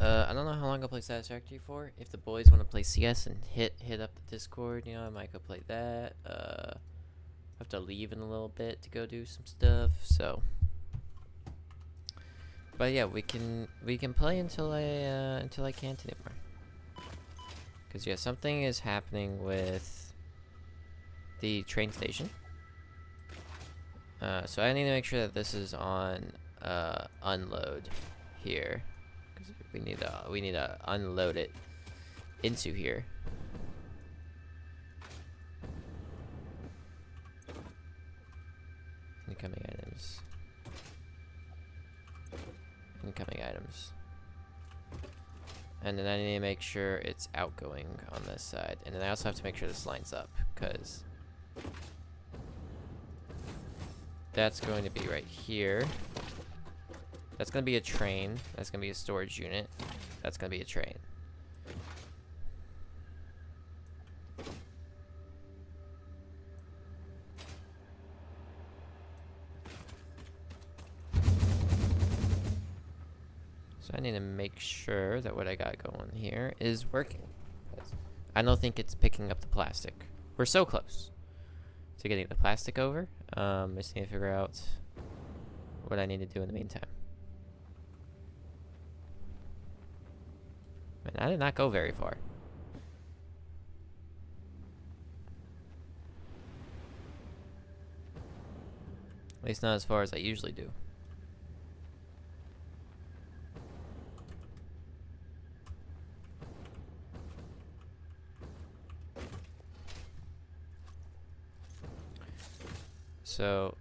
I don't know how long I'll play Satisfactory for. If the boys want to play CS and hit up the Discord, I might go play that. I have to leave in a little bit to go do some stuff. So, but yeah, we can play until I can't anymore. Cause yeah, something is happening with the train station. So I need to make sure that this is on unload here. We need to unload it into here. Incoming items. Incoming items. And then I need to make sure it's outgoing on this side. And then I also have to make sure this lines up, because that's going to be right here. That's going to be a train. That's going to be a storage unit. That's going to be a train. So I need to make sure that what I got going here is working. I don't think it's picking up the plastic. We're so close to getting the plastic over. I just need to figure out what I need to do in the meantime. Man, I did not go very far. At least not as far as I usually do. So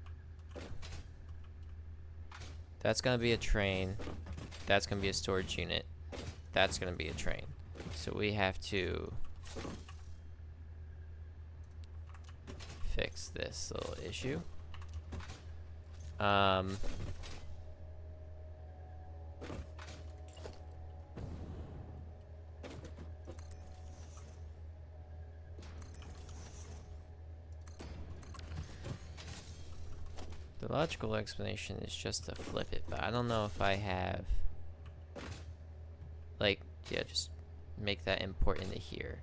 that's gonna be a train. That's gonna be a storage unit. That's gonna be a train. So we have to fix this little issue. The logical explanation is just to flip it, but I don't know if I have, like, yeah, just make that import into here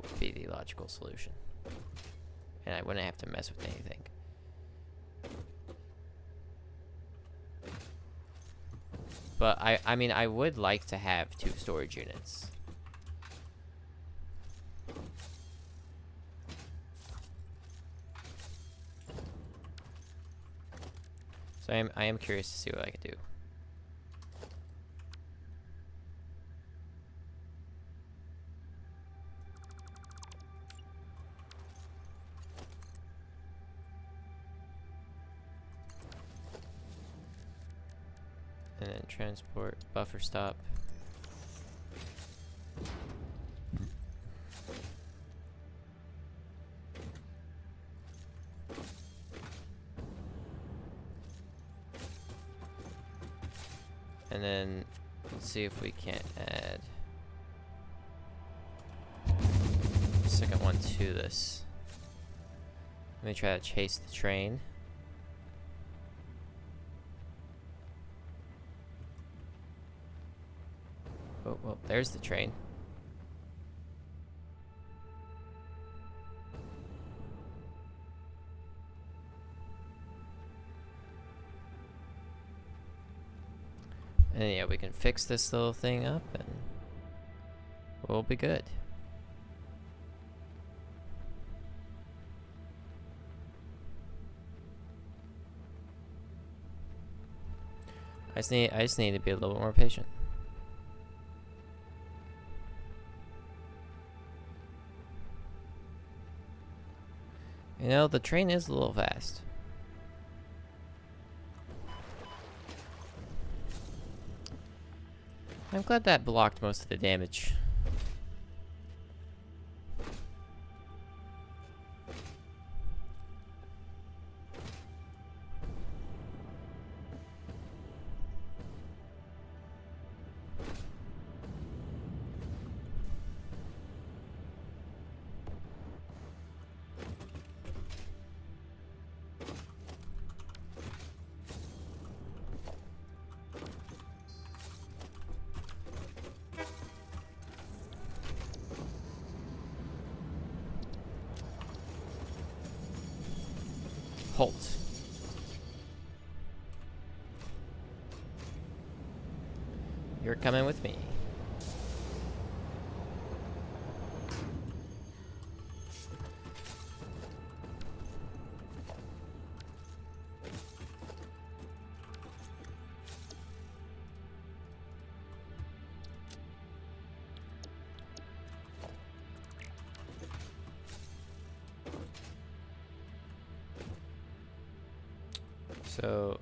would be the logical solution. And I wouldn't have to mess with anything. But I mean, I would like to have 2 storage units. So I am curious to see what I can do. And then transport, buffer stop. And then let's see if we can't add a second one to this. Let me try to chase the train. Oh, well, there's the train. And yeah, we can fix this little thing up and we'll be good. I just need to be a little bit more patient. The train is a little fast. I'm glad that blocked most of the damage. Halt. You're coming with me. So,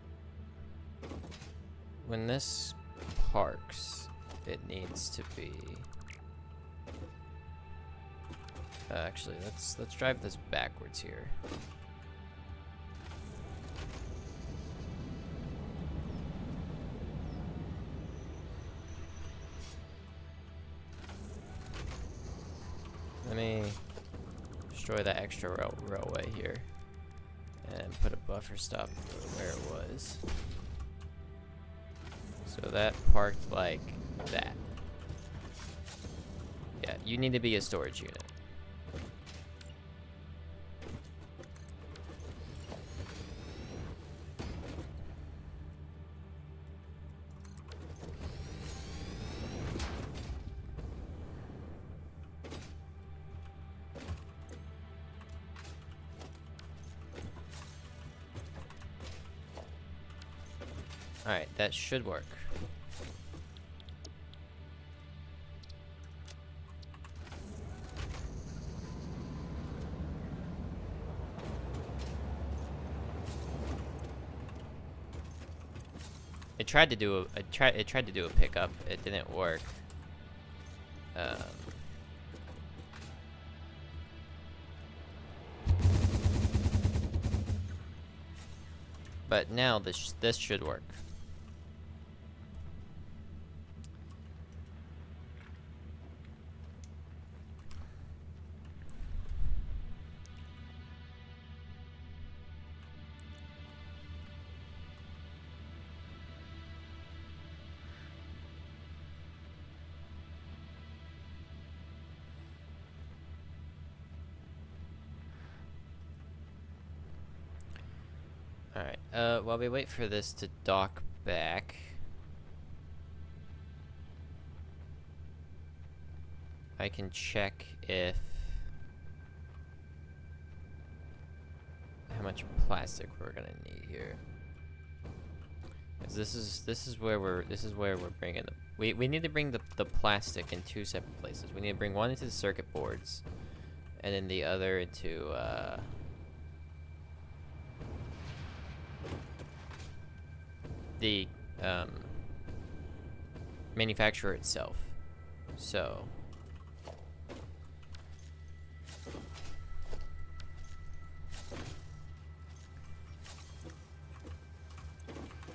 when this parks, it needs to be. Actually, let's drive this backwards here. Let me destroy that extra railway here and put a buffer stop where it was. So that parked like that. Yeah, you need to be a storage unit. Alright, that should work. It tried to do a pickup. It didn't work. But now this should work. Alright, while we wait for this to dock back, I can check if how much plastic we're gonna need here. 'Cause this is where we're bringing the we need to bring the plastic in two separate places. We need to bring one into the circuit boards, and then the other into the manufacturer itself. So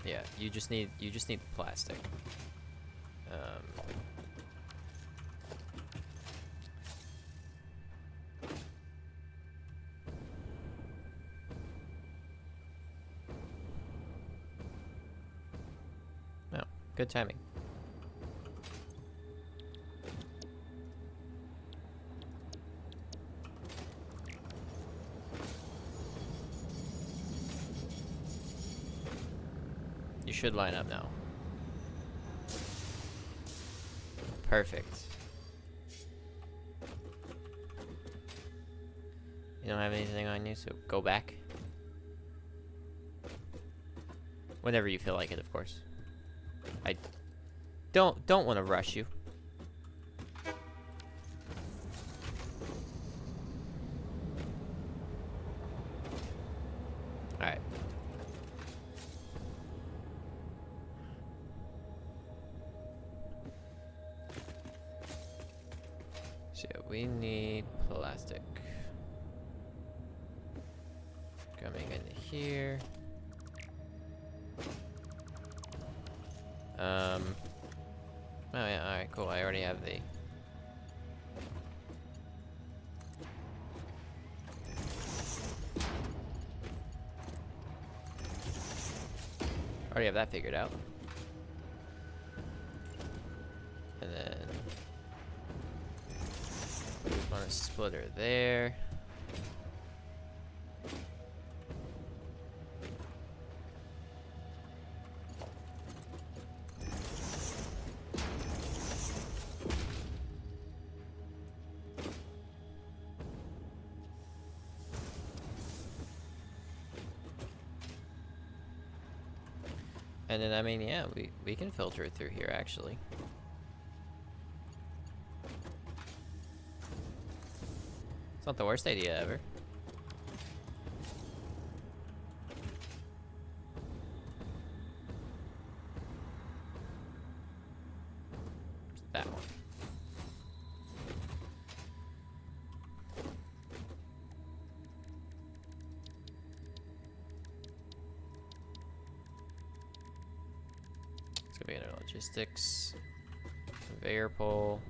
yeah, you just need the plastic. No, good timing. You should line up now. Perfect. You don't have anything on you, so go back. Whenever you feel like it, of course. I don't want to rush you. Alright. So yeah, we need plastic. Coming in here. Oh yeah, alright, cool. I already have the... already have that figured out. And then... on a splitter there. And then, I mean, yeah, we can filter it through here, actually. It's not the worst idea ever. That one. It's gonna be under logistics. Conveyor pole.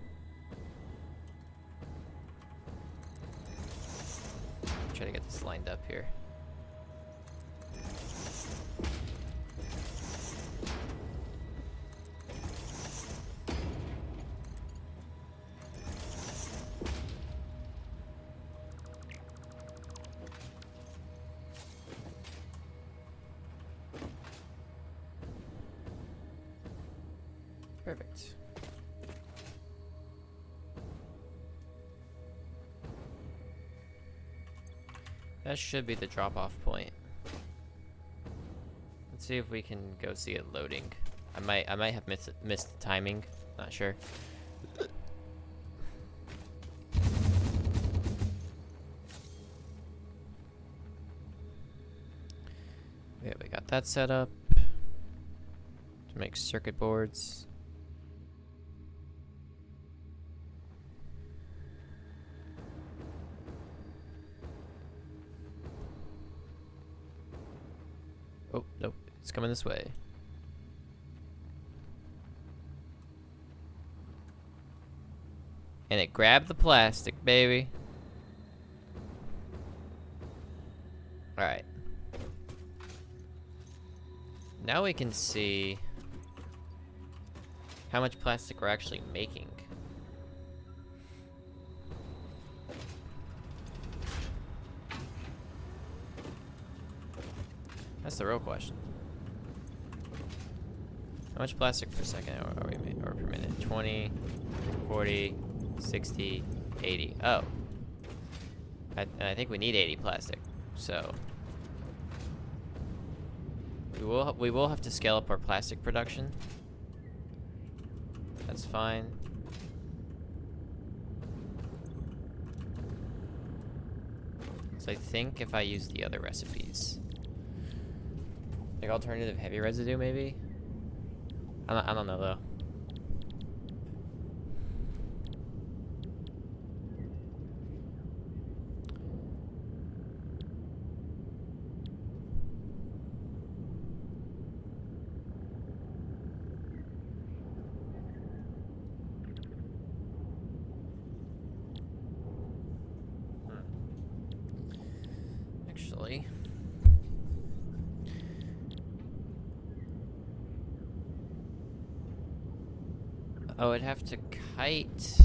Try to get this lined up here. Perfect. That should be the drop-off point. Let's see if we can go see it loading. I might have missed the timing. Not sure. Yeah, we got that set up to make circuit boards. Oh, nope. It's coming this way. And it grabbed the plastic, baby. Alright. Now we can see how much plastic we're actually making. That's the real question. How much plastic per second are we making, or per minute? 20, 40, 60, 80. Oh. I think we need 80 plastic. So we will have to scale up our plastic production. That's fine. So I think if I use the other recipes, like alternative heavy residue, maybe? I don't know, though. Actually... Oh, I'd have to kite.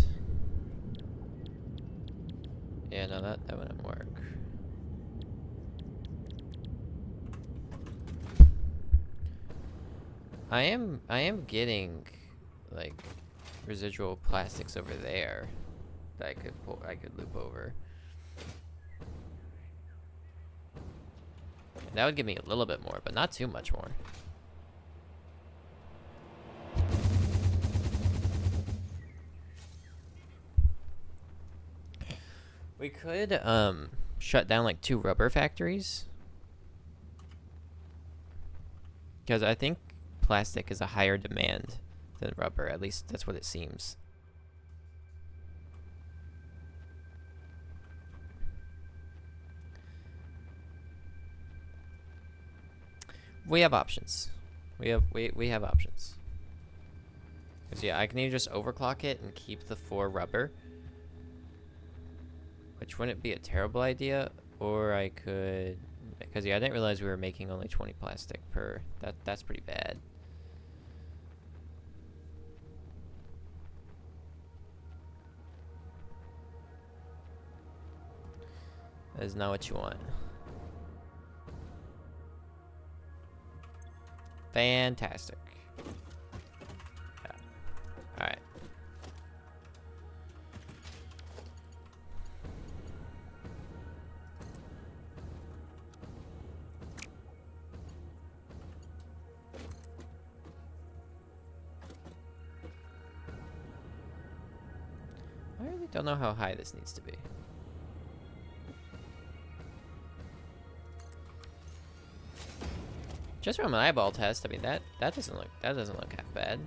Yeah, no, that wouldn't work. I am getting like residual plastics over there that I could loop over. That would give me a little bit more, but not too much more. We could shut down like 2 rubber factories, because I think plastic is a higher demand than rubber. At least that's what it seems. We have options. We have options. Cause yeah, I can either just overclock it and keep the 4 rubber, which wouldn't be a terrible idea, or I could, because yeah, I didn't realize we were making only 20 plastic per. That's pretty bad. That is not what you want. Fantastic. Yeah. All right. don't know how high this needs to be. Just from an eyeball test, I mean that doesn't look half bad.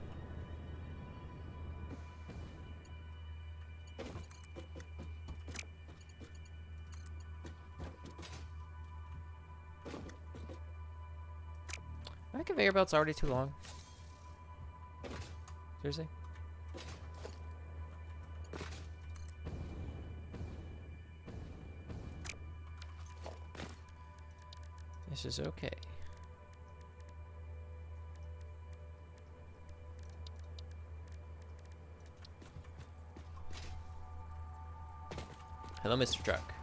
My conveyor belt's already too long. Seriously? This is okay. Hello, Mr. Truck.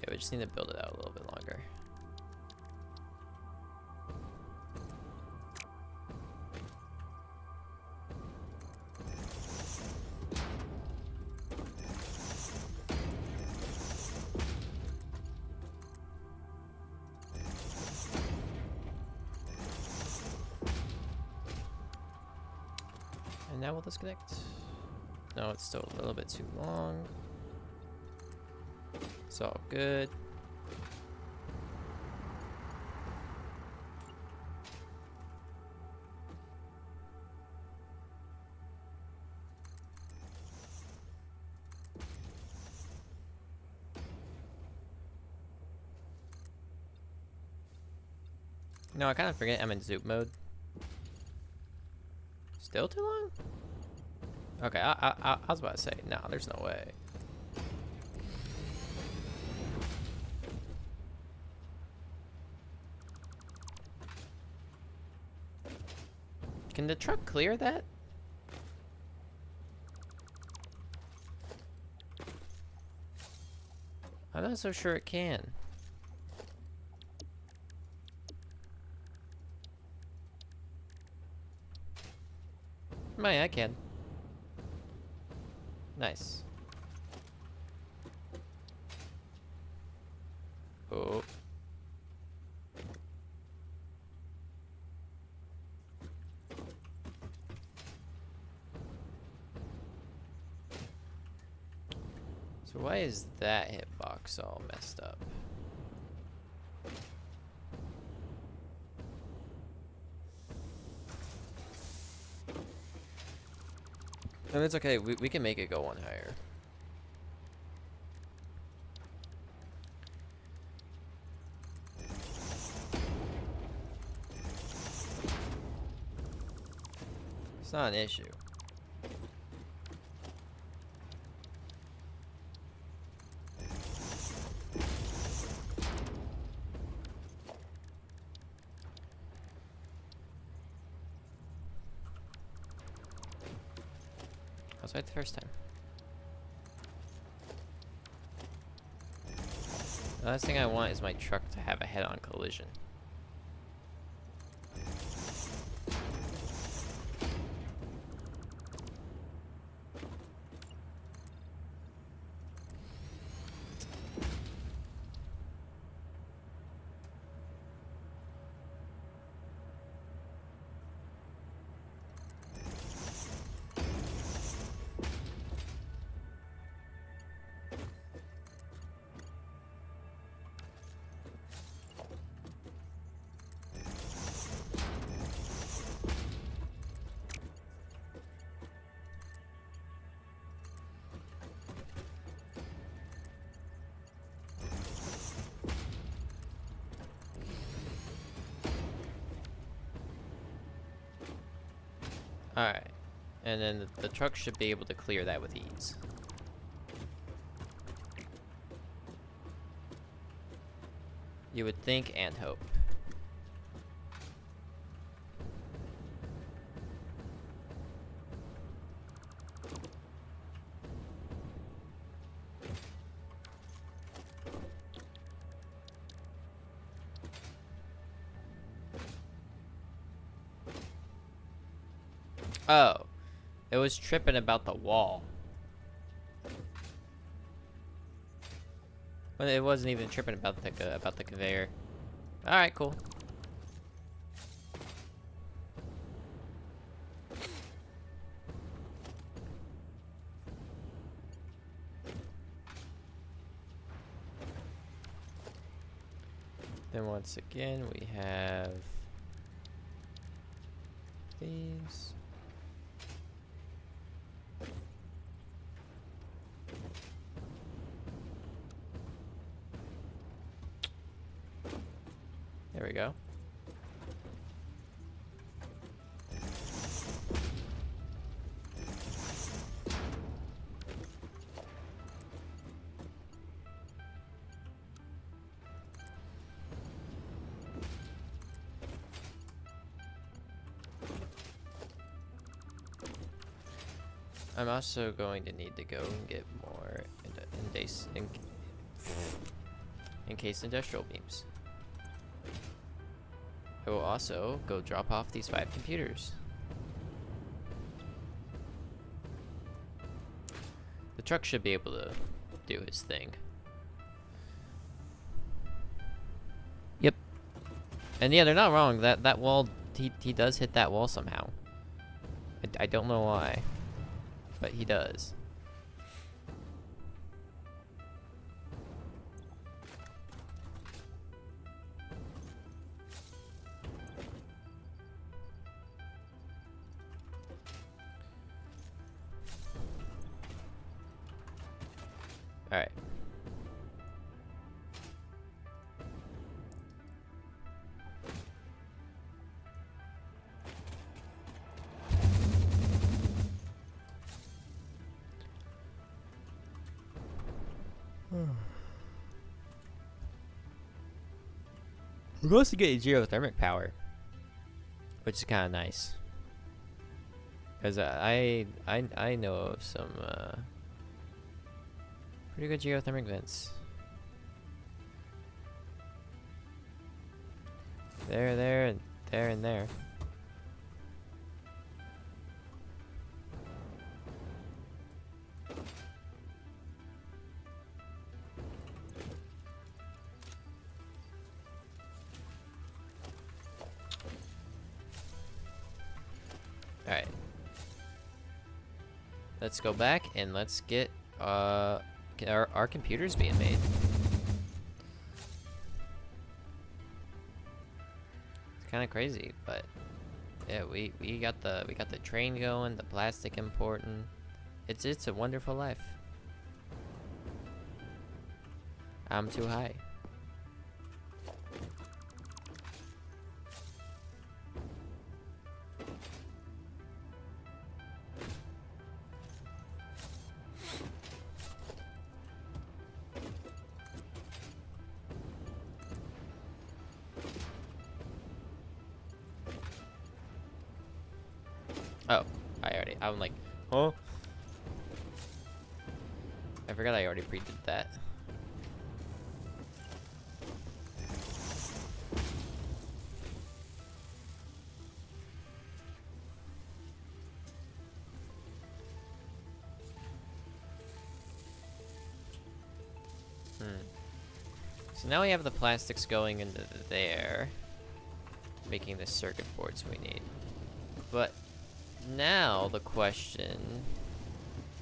Yeah, we just need to build it out a little bit longer. And now we'll disconnect. No, it's still a little bit too long. It's all good. No, I kind of forget I'm in Zoop mode. Still too long? Okay, I was about to say, no, there's no way. Can the truck clear that? I'm not so sure it can. Oh, yeah, I can. Nice. Oh. So why is that hitbox all messed up? No, it's okay. We can make it go one higher. It's not an issue. I was right the first time. The last thing I want is my truck to have a head-on collision. Alright. And then the truck should be able to clear that with ease. You would think and hope. Oh, it was tripping about the wall. But it wasn't even tripping about the conveyor. All right, cool. Then once again, we have these. There we go. I'm also going to need to go and get more encased industrial beams. I will also go drop off these 5 computers. The truck should be able to do his thing. Yep. And yeah, they're not wrong. That wall, he does hit that wall somehow. I don't know why, but he does. All right. We're supposed to get geothermic power, which is kind of nice. Cause I know of some pretty good geothermic vents. There, and there, and there. Alright. Let's go back and let's get our computers being made. It's kind of crazy, but yeah, we got the train going, the plastic importing. It's a wonderful life. I'm too high. Oh, I'm like, huh? I forgot I already pre-did that. So now we have the plastics going into there, making the circuit boards we need. But now the question,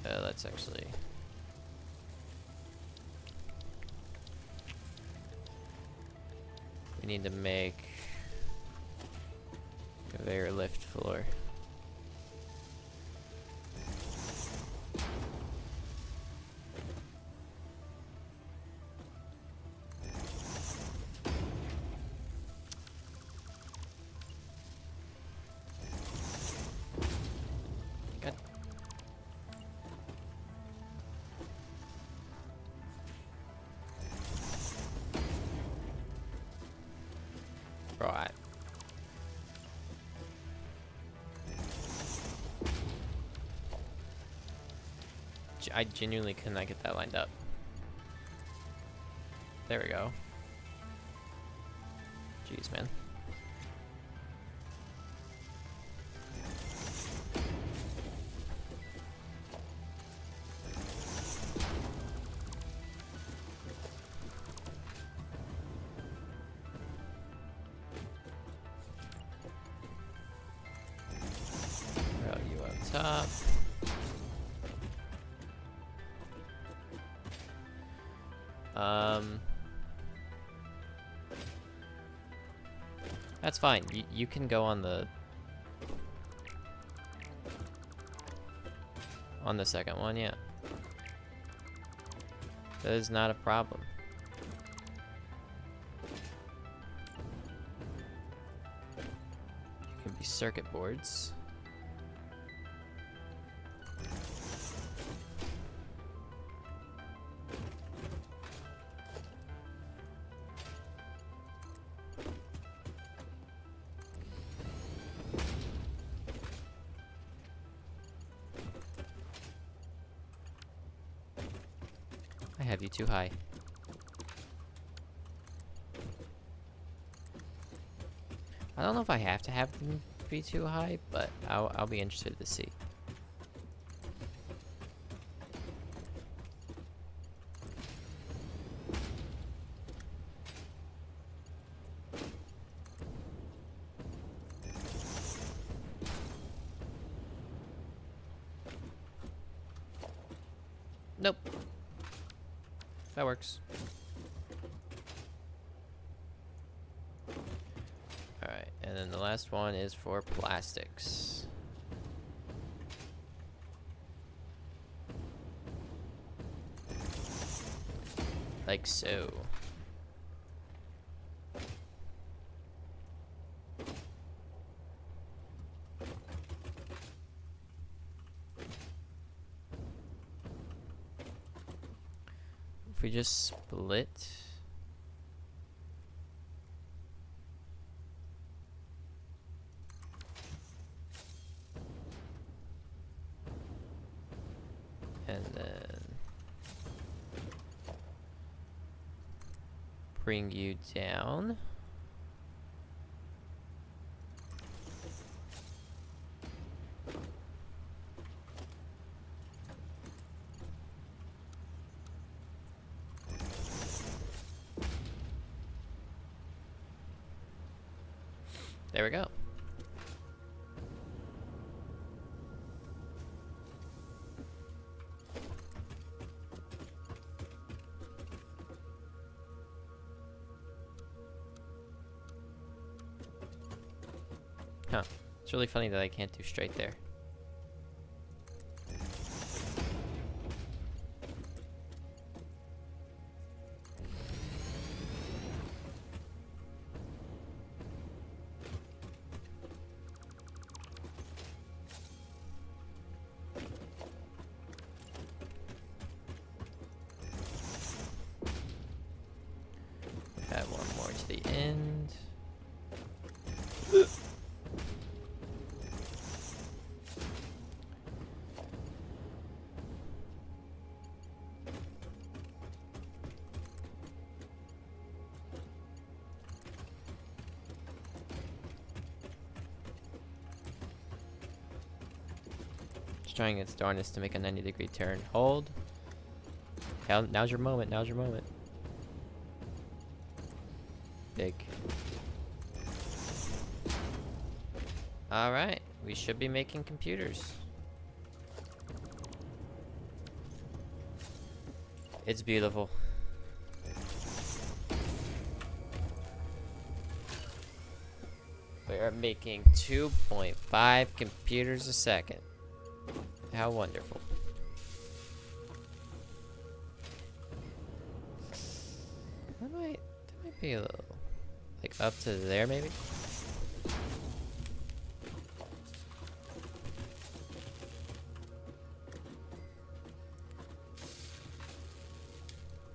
let's actually, we need to make conveyor lift floor. Right. I genuinely could not get that lined up. There we go. Jeez, man. Stop. That's fine. You can go on the second one, yeah. That is not a problem. You can be circuit boards. I have you too high. I don't know if I have to have them be too high, but I'll be interested to see. Nope. That works. Alright, and then the last one is for plastics. Like so. If we just split. And then bring you down. There we go. Huh. It's really funny that I can't do straight there. Add one more to the end. Just trying its darnest to make a 90-degree turn. Hold. Now's your moment. Now's your moment. Big. Alright, we should be making computers. It's beautiful. We are making 2.5 computers a second. How wonderful. That might be a little, like, up to there, maybe?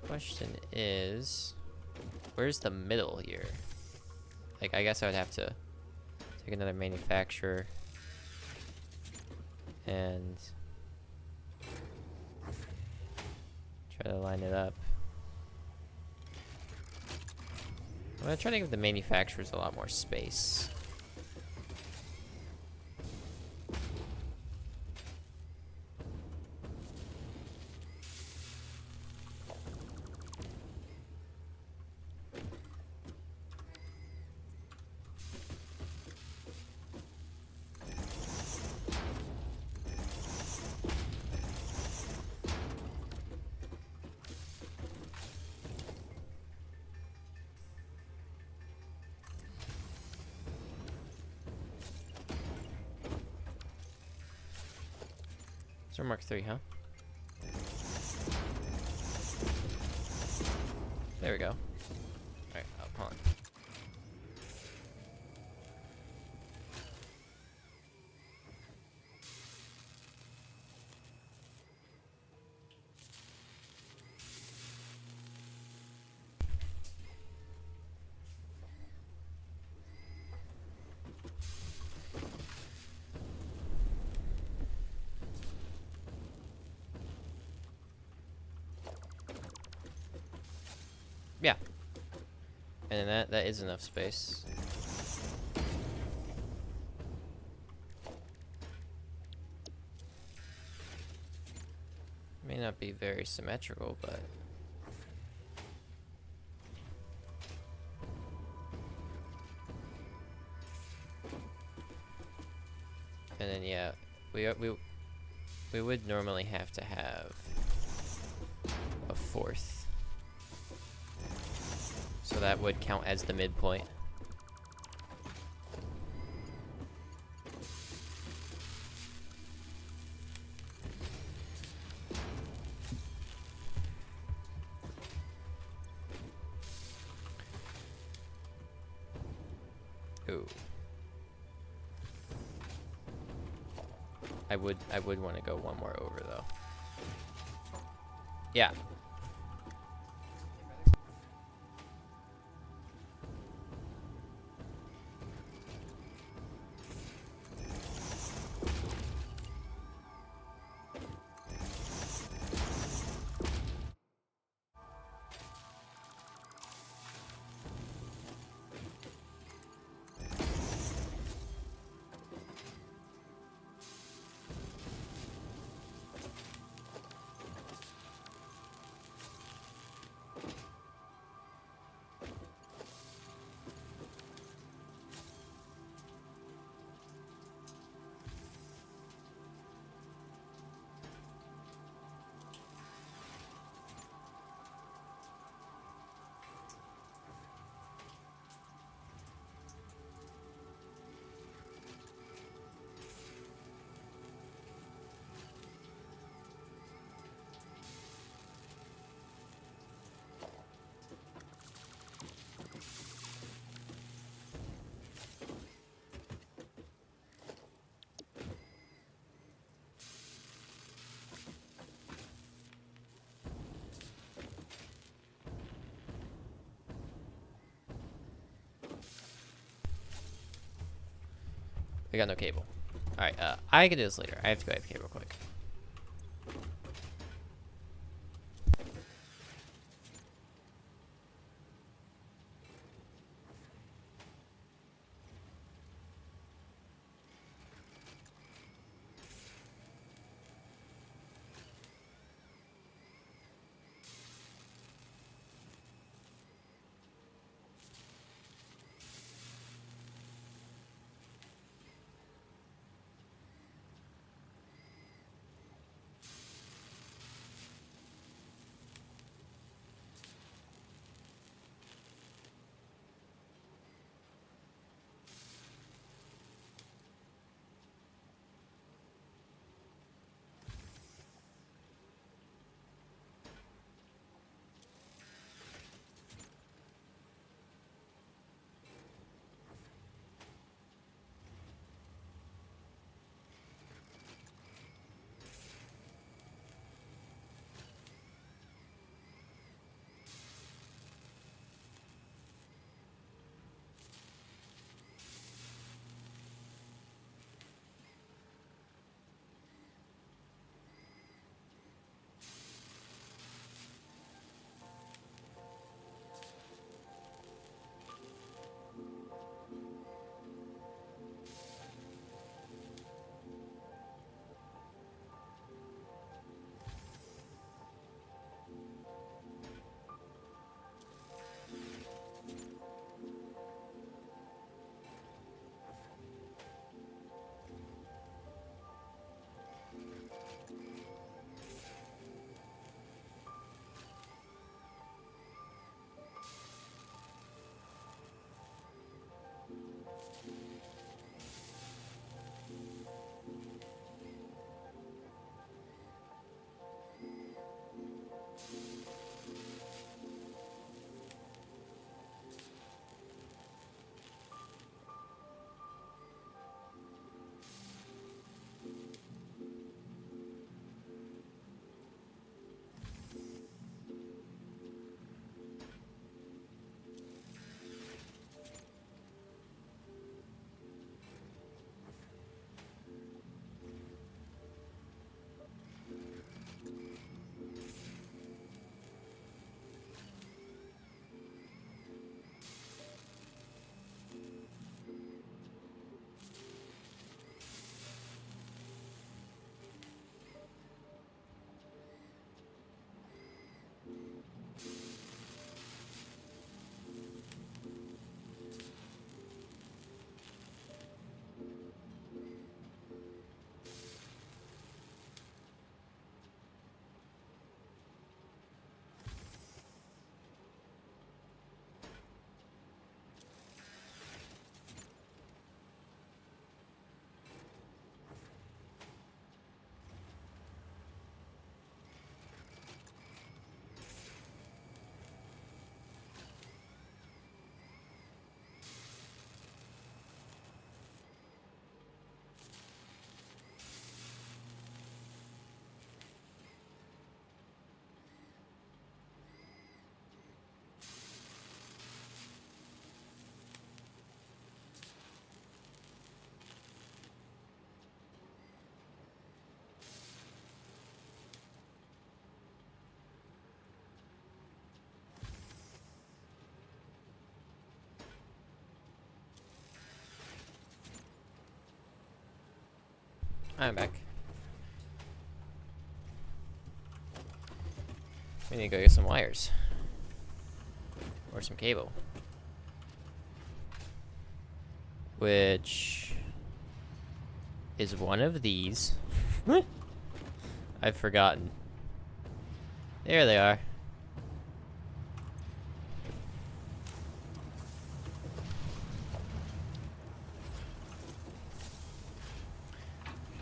Question is, where's the middle here? Like, I guess I would have to take another manufacturer and try to line it up. I'm gonna try to give the manufacturers a lot more space. It's our Mark III, huh? There we go. Alright, hold on. Yeah. And then that is enough space. May not be very symmetrical, but and then yeah, we would normally have to have a fourth. So that would count as the midpoint. Ooh. I would want to go one more over though. Yeah. We got no cable. Alright, I can do this later. I have to go AFK real quick. I'm back. We need to go get some wires. Or some cable. Which is one of these. I've forgotten. There they are.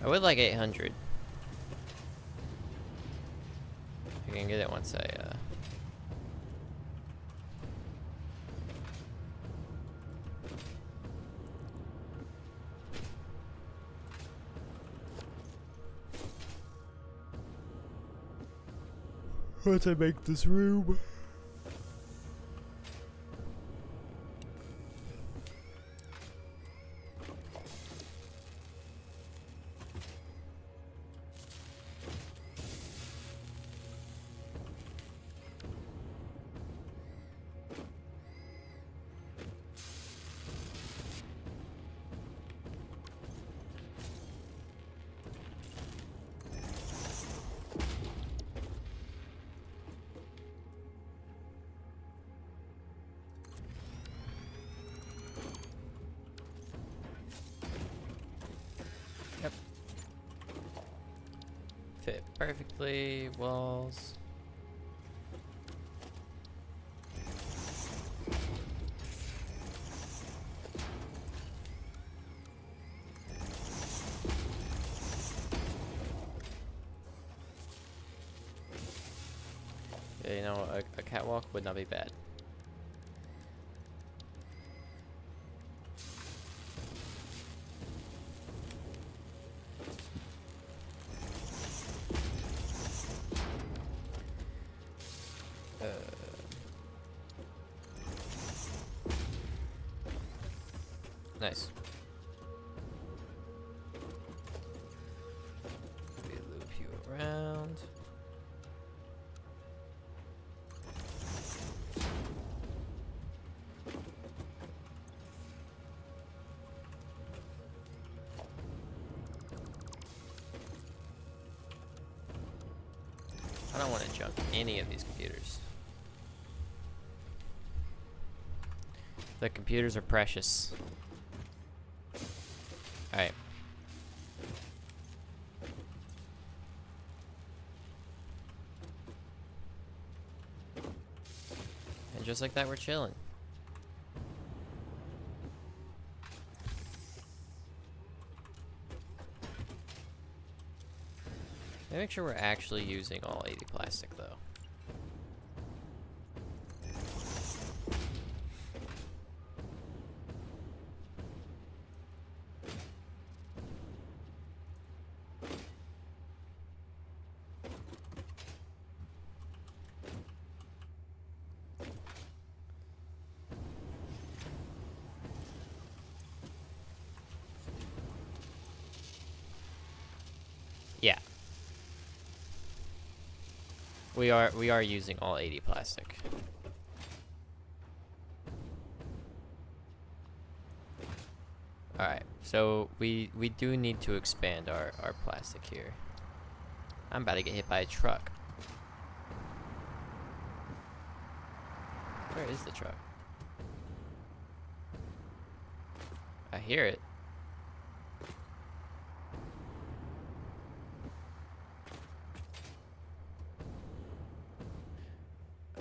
I would like 800. I can get it once I, once I make this room. Yep. Fit perfectly. Walls. Yeah, you know, a catwalk would not be bad. Nice. We loop you around. I don't want to junk any of these computers. The computers are precious. Alright. And just like that, we're chilling. Make sure we're actually using all 80 plastic, though. Yeah. We are using all 80 plastic. Alright, so we do need to expand our plastic here. I'm about to get hit by a truck. Where is the truck? I hear it.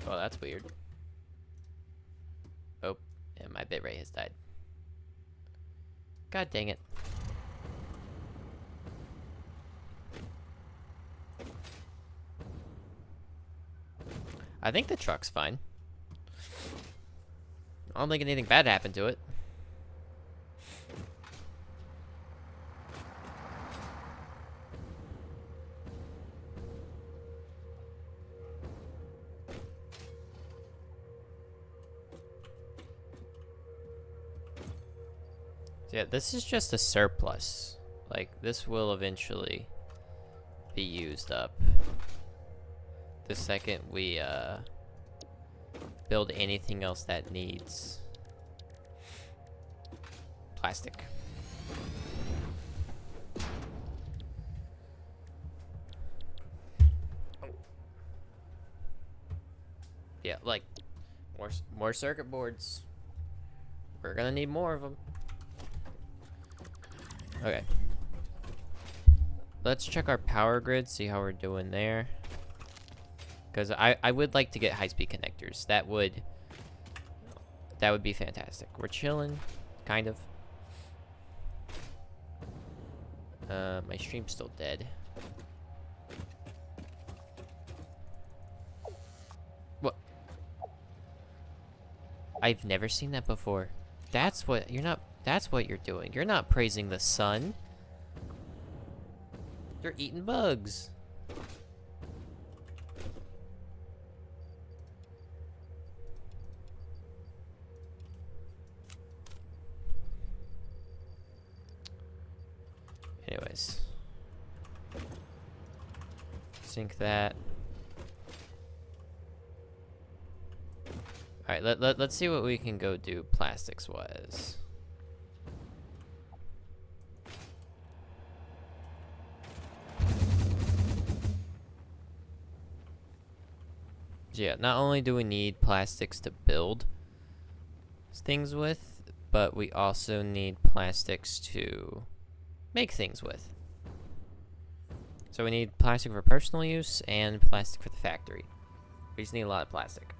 Oh, that's weird. Oh, and my bitrate has died. God dang it. I think the truck's fine. I don't think anything bad happened to it. Yeah, this is just a surplus. Like, this will eventually be used up. The second we, build anything else that needs plastic. Yeah, like more circuit boards. We're gonna need more of them. Okay. Let's check our power grid, see how we're doing there. Because I would like to get high-speed connectors. That would be fantastic. We're chilling, kind of. My stream's still dead. What? I've never seen that before. That's what you're doing. You're not praising the sun. You're eating bugs. Anyways. Sync that. Alright, let's see what we can go do plastics-wise. Yeah, not only do we need plastics to build things with, but we also need plastics to make things with. So we need plastic for personal use and plastic for the factory. We just need a lot of plastic.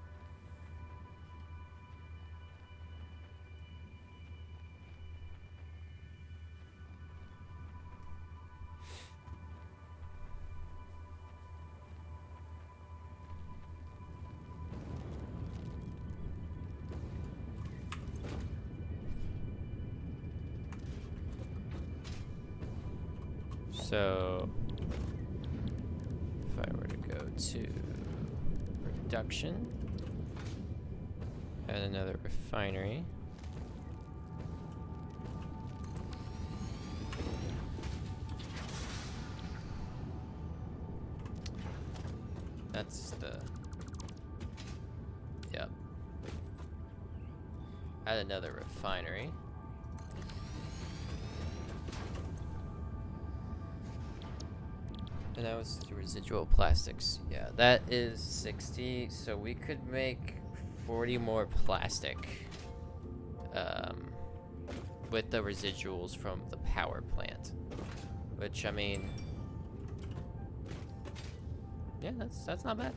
So, if I were to go to production, add another refinery. That's the, yep. Add another refinery. And that was the residual plastics. Yeah, that is 60. So we could make 40 more plastic with the residuals from the power plant. Which, I mean, yeah, that's not bad.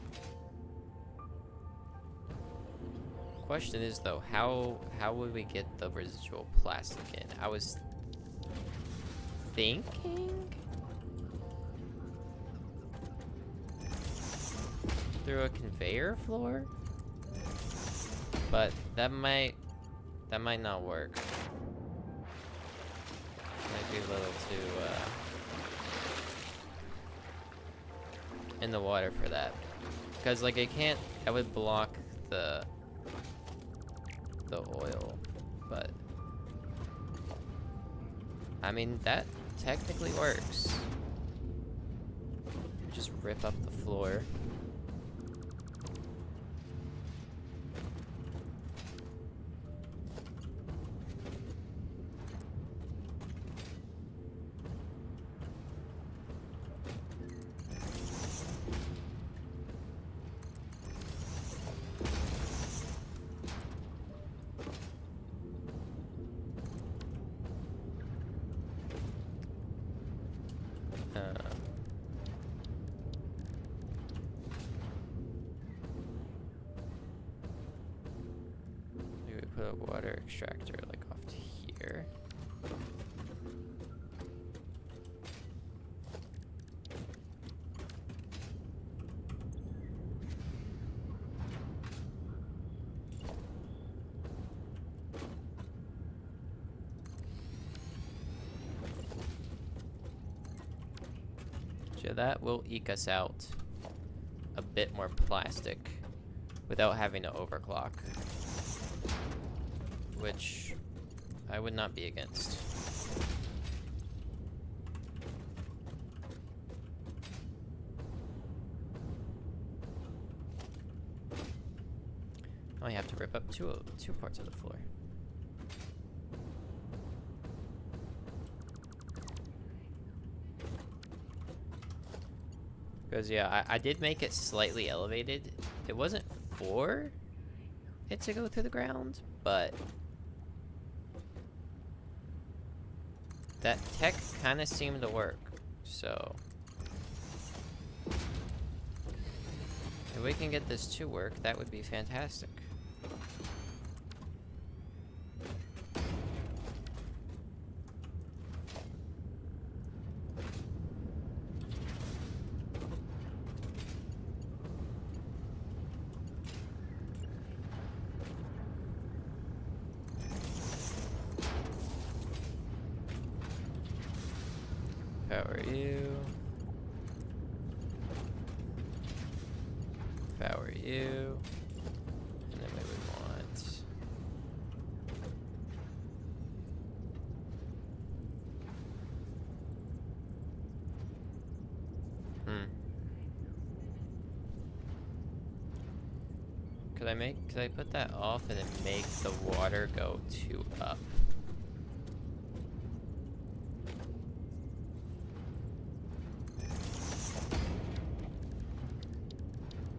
Question is though, how would we get the residual plastic in? I was thinking through a conveyor floor, but that might not work. Might be a little too in the water for that, because like I would block the oil, but I mean that technically works. Just rip up the floor. Maybe we put a water extractor like off to here. So that will eke us out a bit more plastic without having to overclock, which I would not be against. I have to rip up two parts of the floor. Because, yeah, I did make it slightly elevated. It wasn't for it to go through the ground, but that tech kind of seemed to work, so if we can get this to work, that would be fantastic. Power you. Power you. And then we would want... Could I put that off and then make the water go 2 up?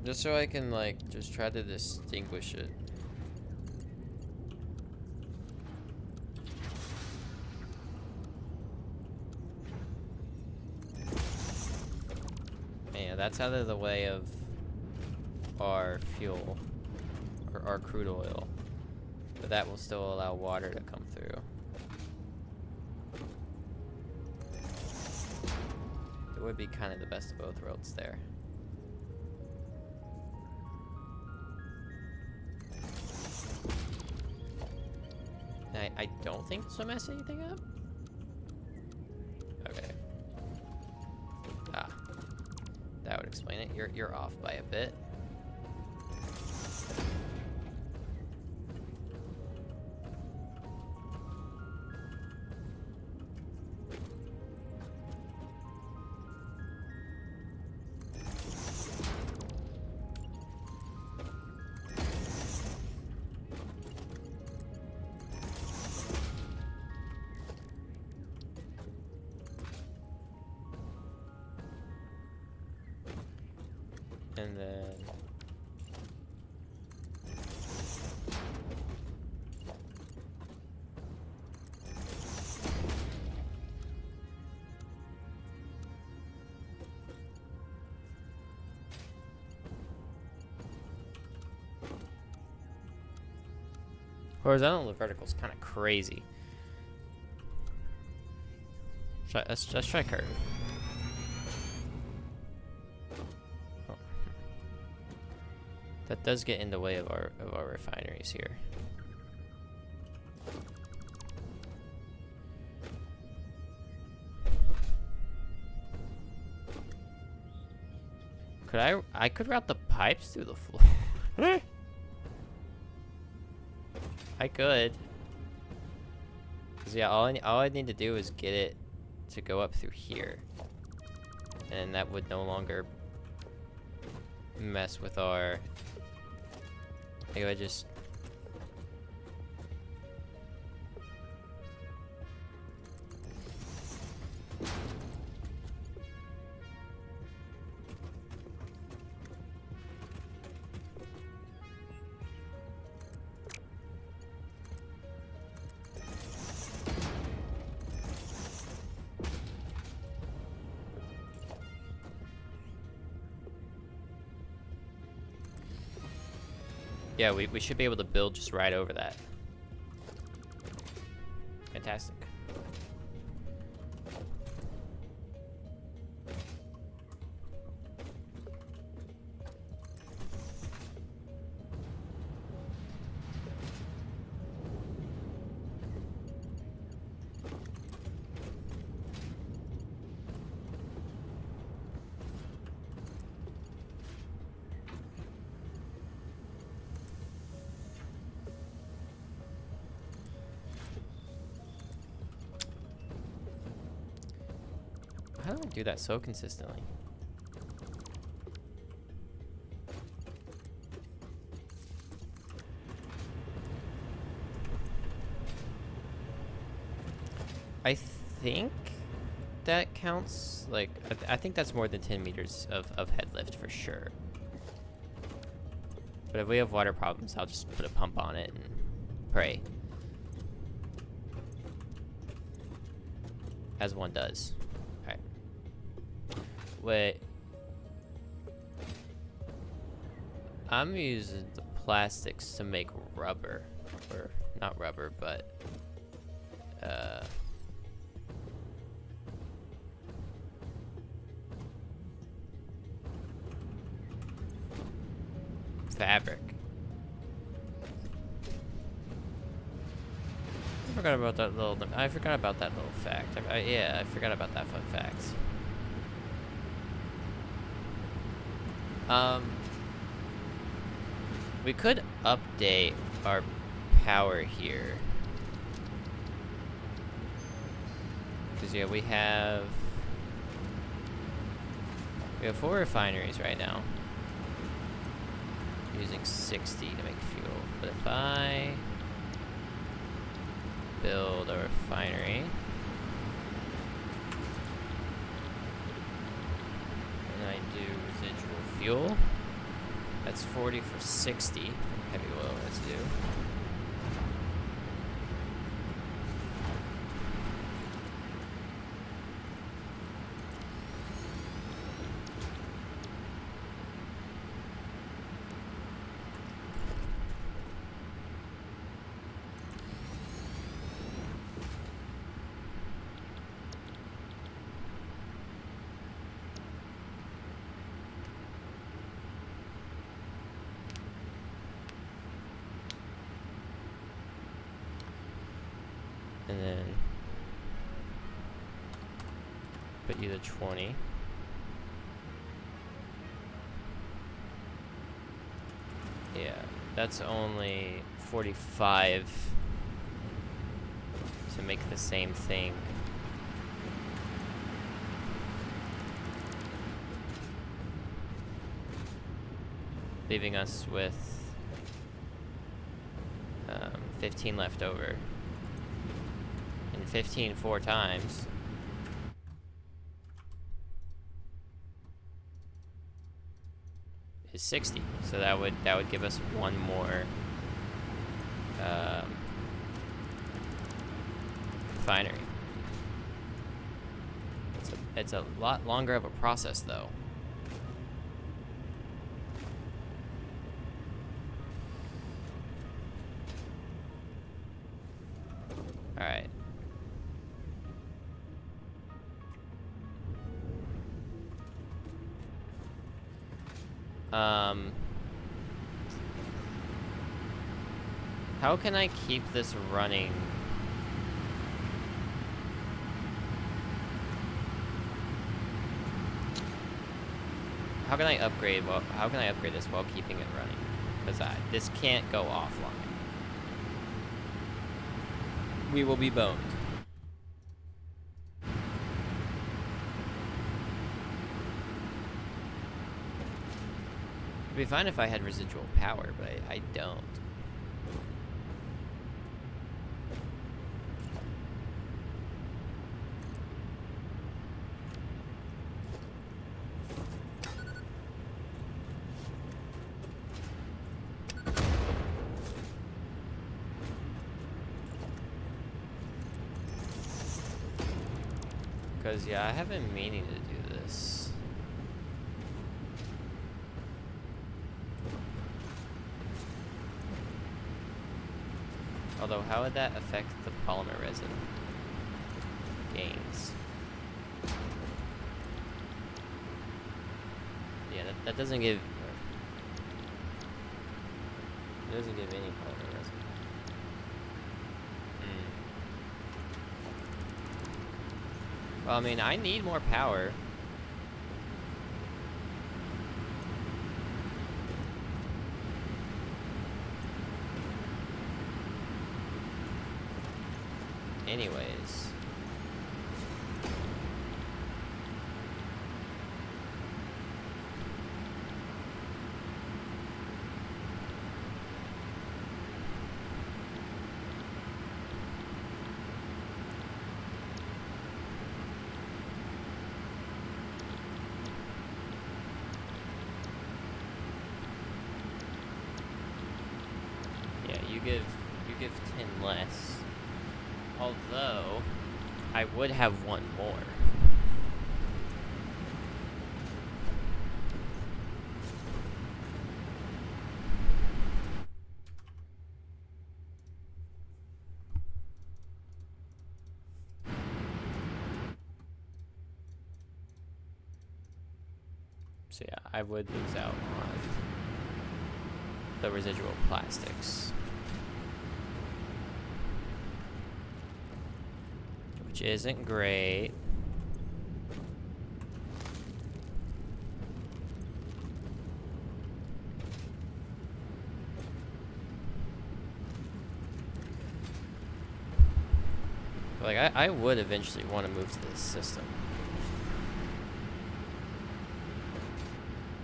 Just so I can, like, just try to distinguish it. Yeah, that's out of the way of our fuel, or our crude oil. But that will still allow water to come through. It would be kind of the best of both worlds there. I don't think this will mess anything up. Okay. Ah. That would explain it. You're off by a bit. And then... horizontal to vertical is kind of crazy. Let's try curve. Oh. That does get in the way of our refineries here. Could I could route the pipes through the floor. I could. 'Cause yeah, all I need to do is get it to go up through here. And that would no longer mess with our... Like, I just... Yeah, we should be able to build just right over that. Fantastic. How do I do that so consistently? I think that counts, like, I think that's more than 10 meters of head lift for sure. But But if we have water problems, I'll just put a pump on it and pray. As one does. Alright. Wait. I'm using the plastics to make rubber. Or, not rubber, but... fabric. I forgot about that little fact. Yeah, I forgot about that fun fact. We could update our power here. Cause yeah, we have 4 refineries right now. Using 60 to make fuel. But if I build a refinery and I do residual fuel, that's 40 for 60 heavy oil residue. And then put you to 20. Yeah, that's only 45 to make the same thing. Leaving us with 15 left over. 15 4 times is 60, so that would give us one more refinery. It's a lot longer of a process though. All right. How can I keep this running? How can I upgrade? Well, how can I upgrade this while keeping it running? Because this can't go offline. We will be boned. It'd be fine if I had residual power, but I don't. Because, yeah, I have been meaning to do this. Although, how would that affect the polymer resin gains? Yeah, that doesn't give... It doesn't give any polymer resin. Well, I mean, I need more power. Anyways. you give 10 less. Although I would have one more. So yeah, I would lose out on the residual plastics, which isn't great. Like, I would eventually want to move to this system.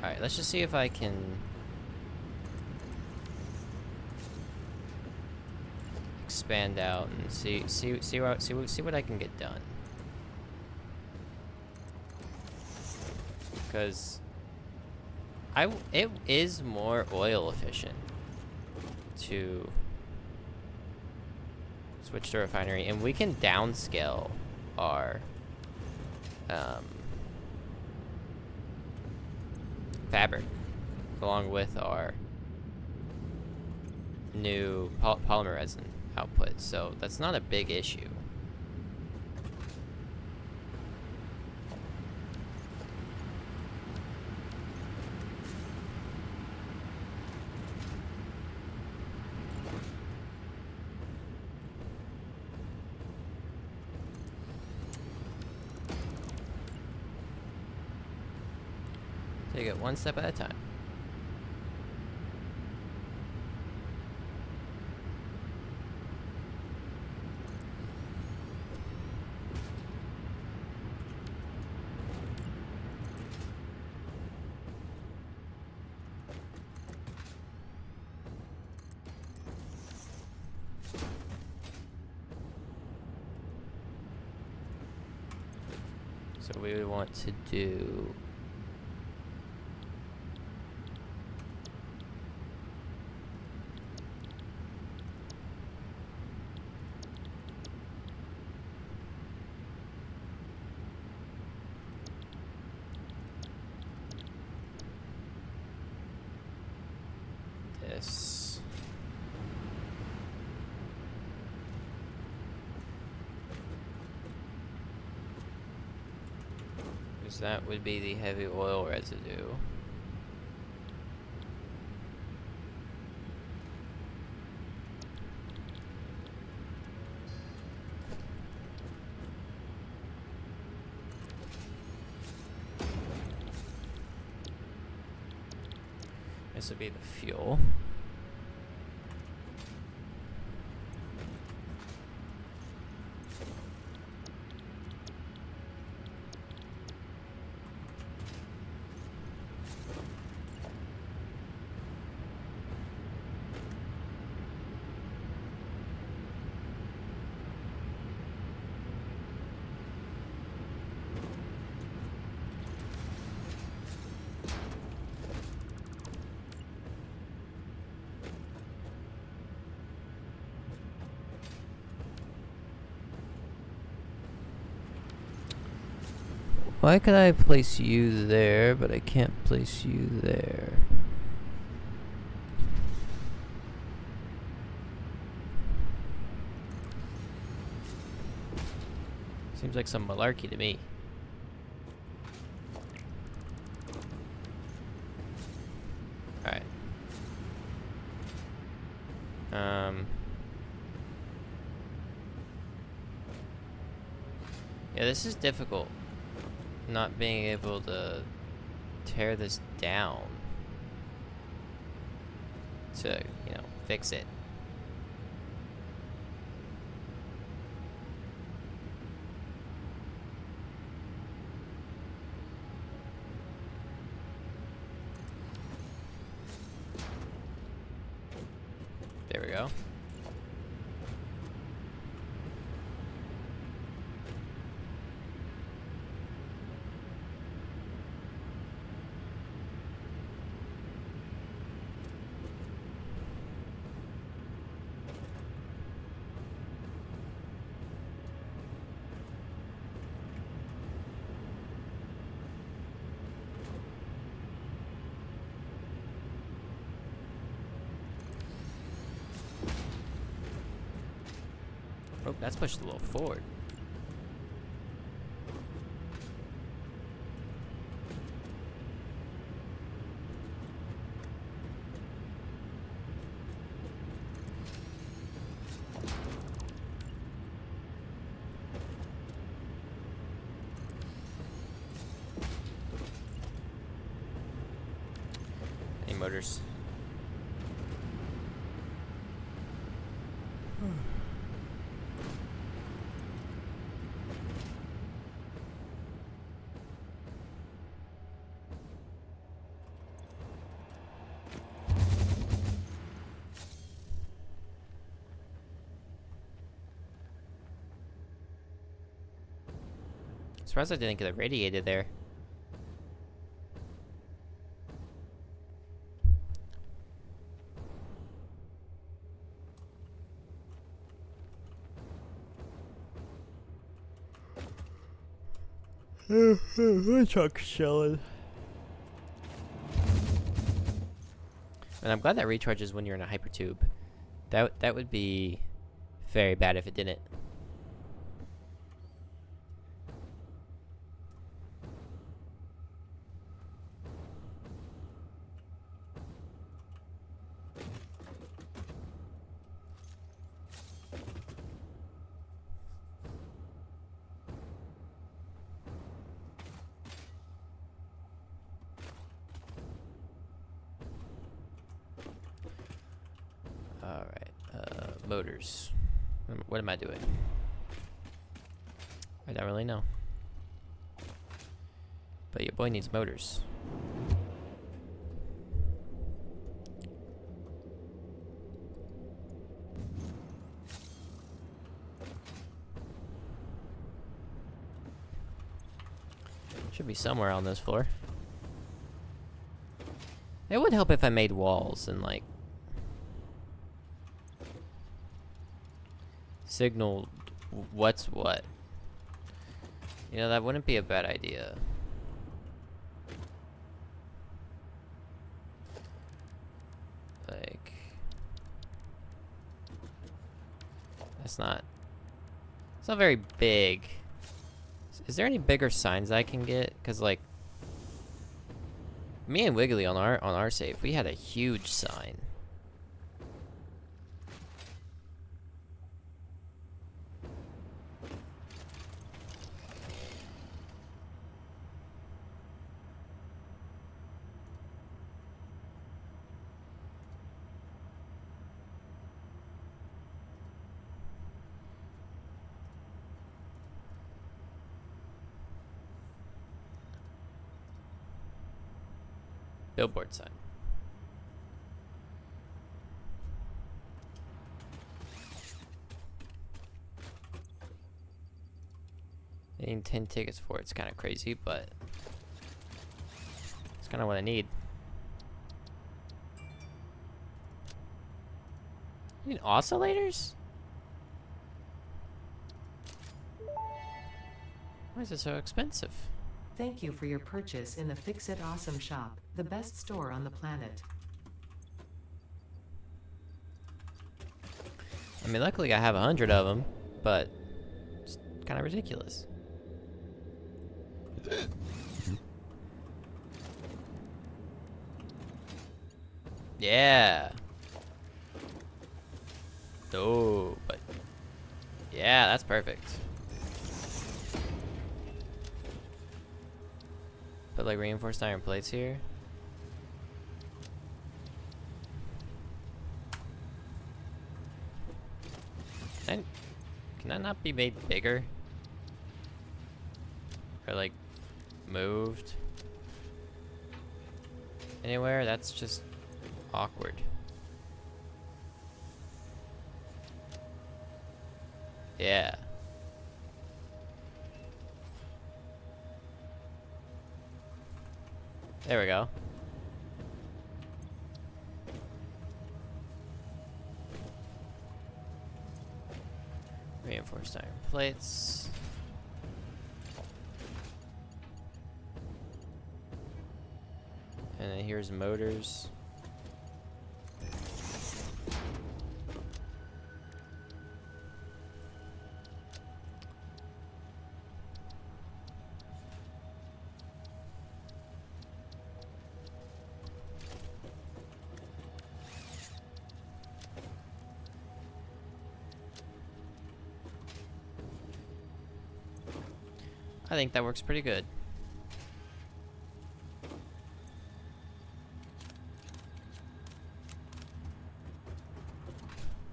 Alright, let's just see if I can expand out and see what I can get done. Because it is more oil efficient to switch to refinery, and we can downscale our fabric along with our new polymer resin output, so that's not a big issue. Take it one step at a time. So we would want to do this. Because that would be the heavy oil residue. This would be the fuel. Why could I place you there, but I can't place you there? Seems like some malarkey to me. Alright. Yeah, this is difficult. Not being able to tear this down to, you know, fix it. There we go. Oh, that's pushed a little forward. Any motors? Surprised I didn't get it radiated there. My truck's chilling. And I'm glad that recharges when you're in a hypertube. That would be very bad if it didn't. Alright, motors. What am I doing? I don't really know. But your boy needs motors. Should be somewhere on this floor. It would help if I made walls and like signaled what's what. You know, that wouldn't be a bad idea. Like, it's not very big. Is there any bigger signs I can get? Cause like, me and Wiggly on our save, we had a huge sign. Billboard sign. Getting 10 tickets for it's kind of crazy, but it's kind of what I need. You need oscillators? Why is it so expensive? Thank you for your purchase in the Fix It Awesome shop, the best store on the planet. I mean, luckily I have 100 of them, but it's kind of ridiculous. Yeah. Oh, but yeah, that's perfect. Put like reinforced iron plates here. Can that not be made bigger? Or like moved anywhere? That's just awkward. Yeah. There we go. Reinforced iron plates. And then here's motors. I think that works pretty good.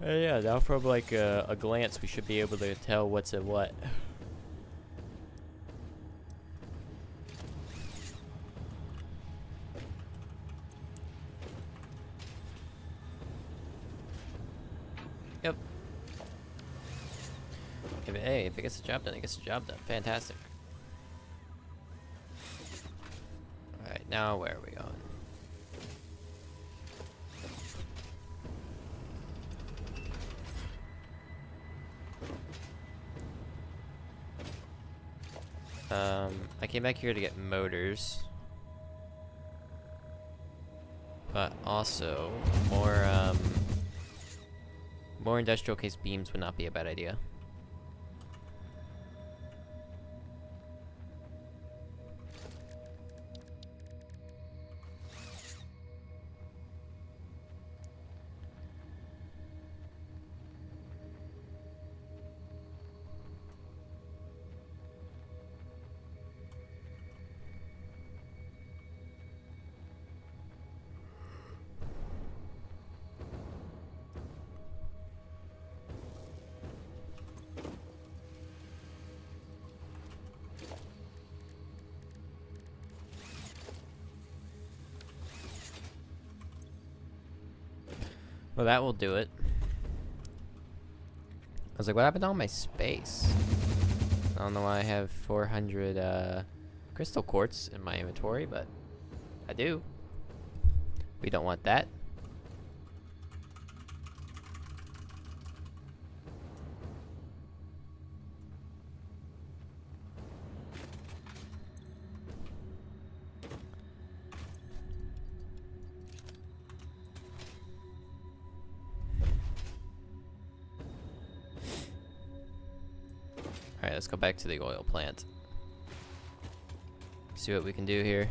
Yeah, now from like a glance, we should be able to tell what's in what. Yep. If it gets the job done, it gets the job done. Fantastic. Alright, now where are we going? I came back here to get motors. But also, more industrial case beams would not be a bad idea. Well, that will do it. I was like, what happened to all my space? I don't know why I have 400 crystal quartz in my inventory, but I do. We don't want that. Alright, let's go back to the oil plant. See what we can do here.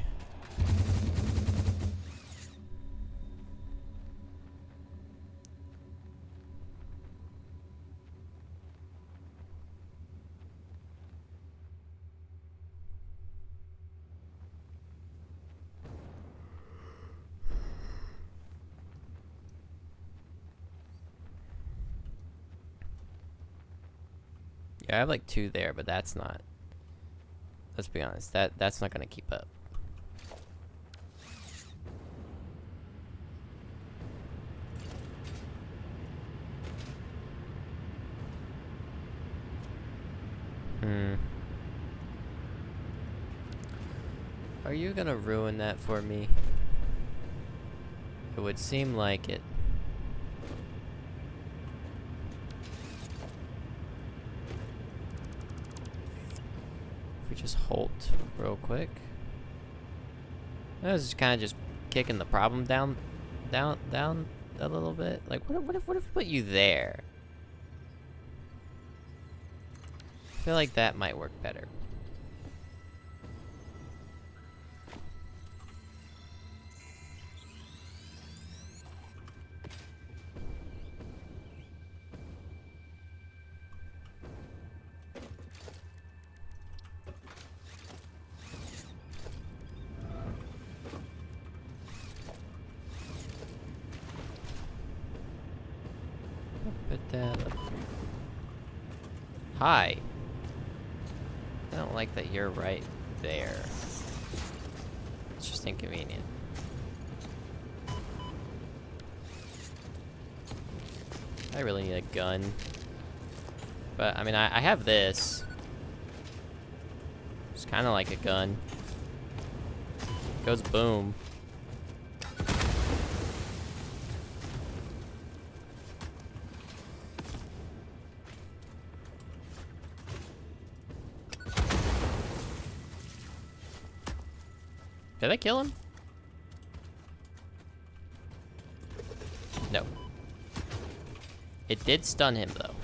Yeah, I have like 2 there, but that's not. Let's be honest, that's not gonna keep up. Are you gonna ruin that for me? It would seem like it. If we just halt real quick. I was kind of just kicking the problem down a little bit. Like, what if we put you there? I feel like that might work better. Put that up. Hi. I don't like that you're right there. It's just inconvenient. I really need a gun. But, I mean, I have this. It's kind of like a gun. Goes boom. Did I kill him? No. It did stun him, though.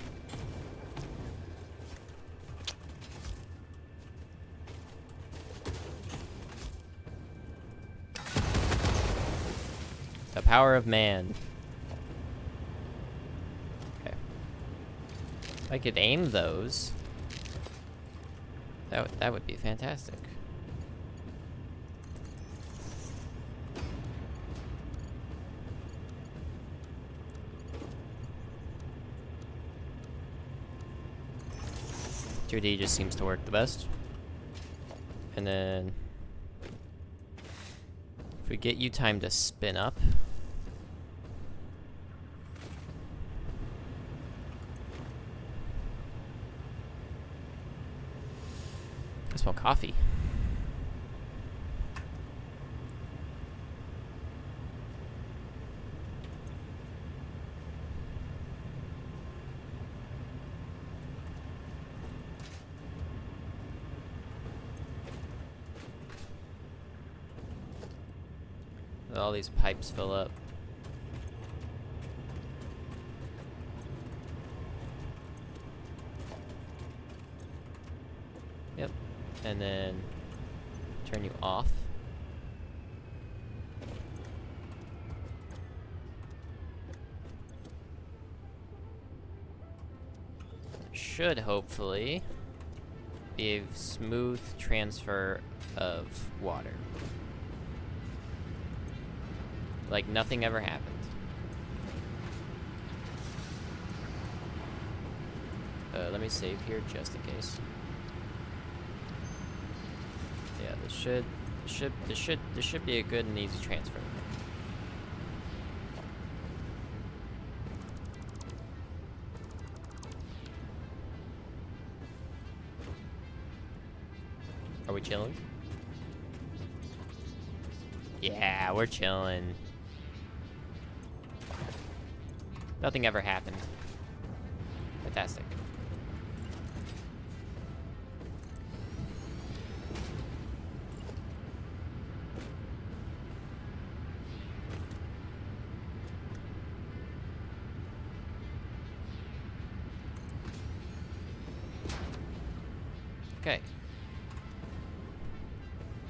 The power of man. Okay. If I could aim those, That would be fantastic. $2D just seems to work the best. And then if we get you time to spin up. I smell coffee. All these pipes fill up. Yep. And then turn you off. Should hopefully be a smooth transfer of water. Like nothing ever happened. Let me save here just in case. Yeah, this should be a good and easy transfer. Are we chilling? Yeah, we're chilling. Nothing ever happened. Fantastic. Okay.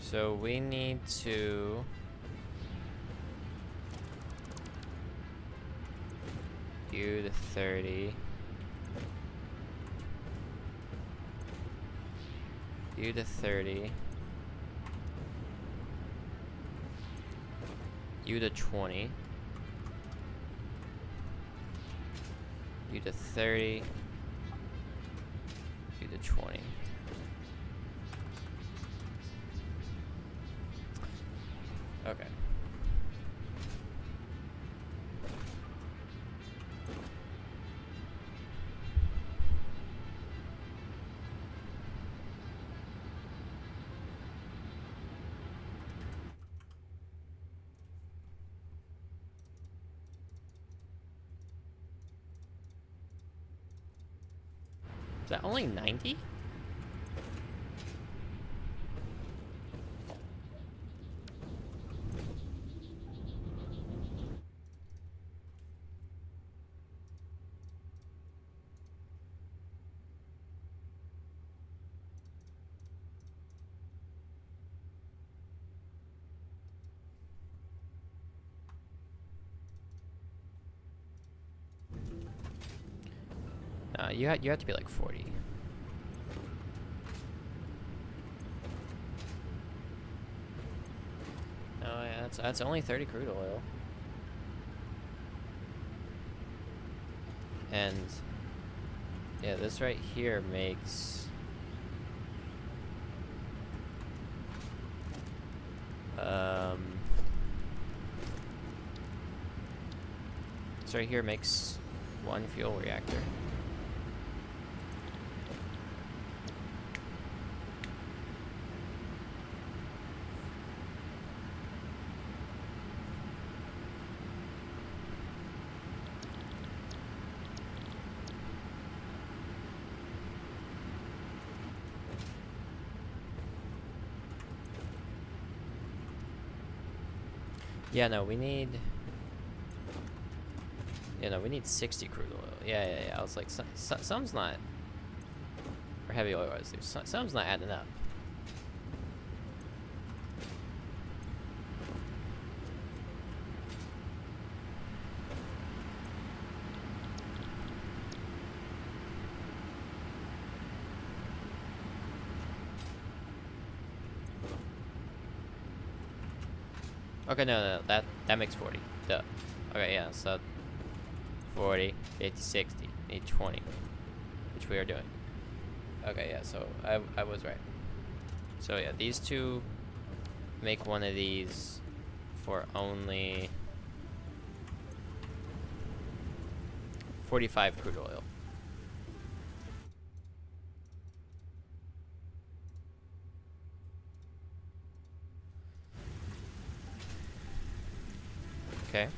So we need to do the 30. Do the 30. Do the 20. Do the 30. Do the 20. Okay. Is that only 90? You have to be like 40. Oh yeah, that's only 30 crude oil. And yeah, this right here makes this right here makes one fuel reactor. Yeah, no, we need... Yeah, no, we need 60 crude oil. Yeah. I was like, some's not... Or heavy oil residue. Some's not adding up. Okay, no, that makes 40. Duh. Okay, yeah, so 40, 50, 60. Need 20, which we are doing. Okay, yeah, so I was right. So yeah, these two make one of these for only 45 crude oil. Okay.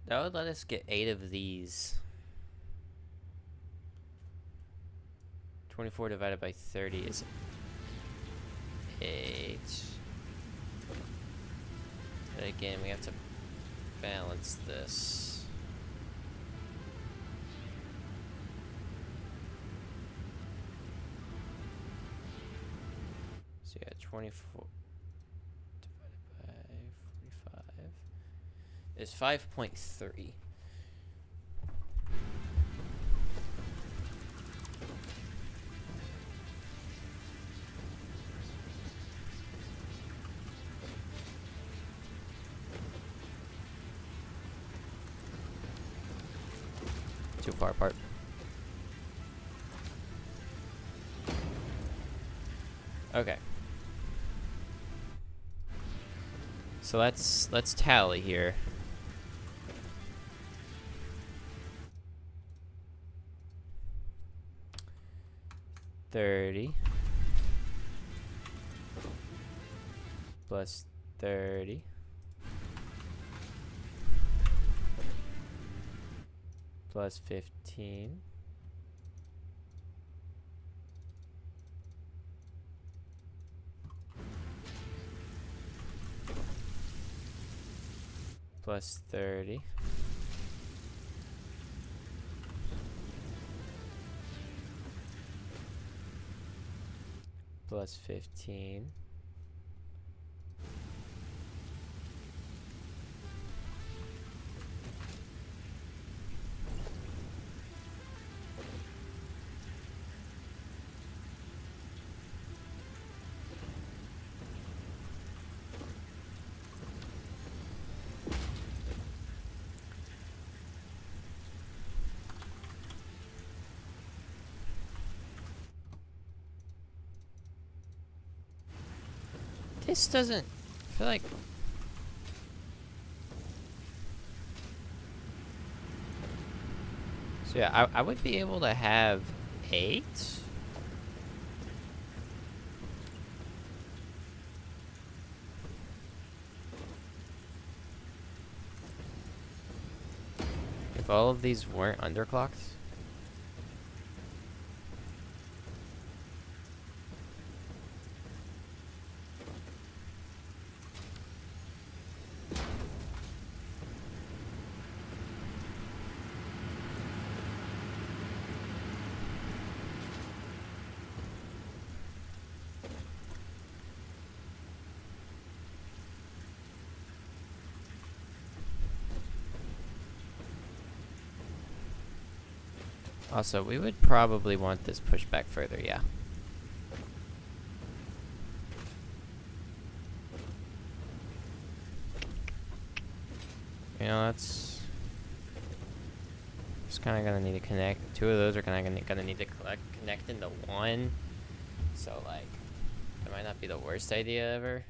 That would let us get 8 of these. 24 divided by 30 is 8. But again, we have to balance this. So yeah, 24 divided by 45 is 5.3. Too far apart. Okay. So let's tally here. $30 plus $30 plus 15 plus 30 plus 15 This doesn't feel like. So yeah, I would be able to have 8. If all of these weren't underclocked. Also, we would probably want this pushed back further, yeah. You know, that's just kind of gonna need to connect. 2 of those are kind of gonna need to connect into one. So like, that might not be the worst idea ever.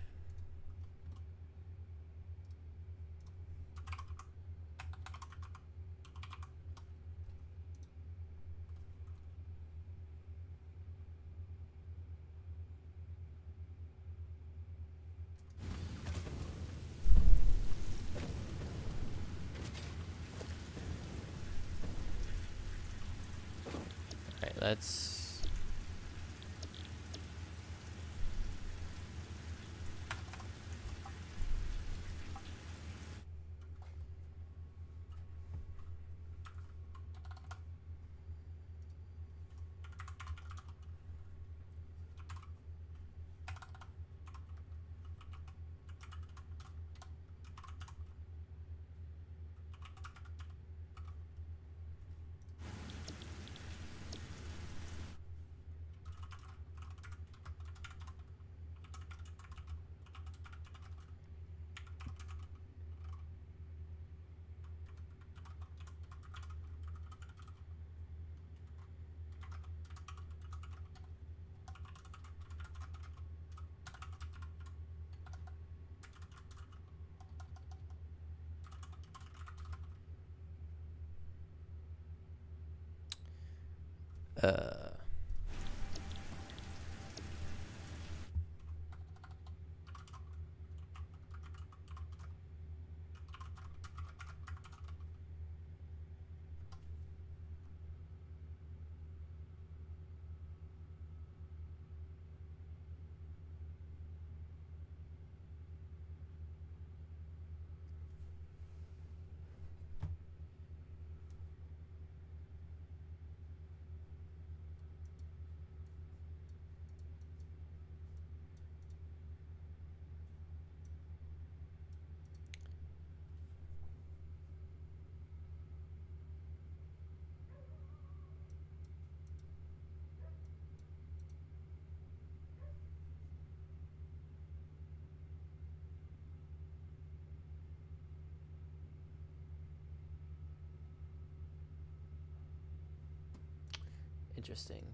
let's... Uh... Interesting.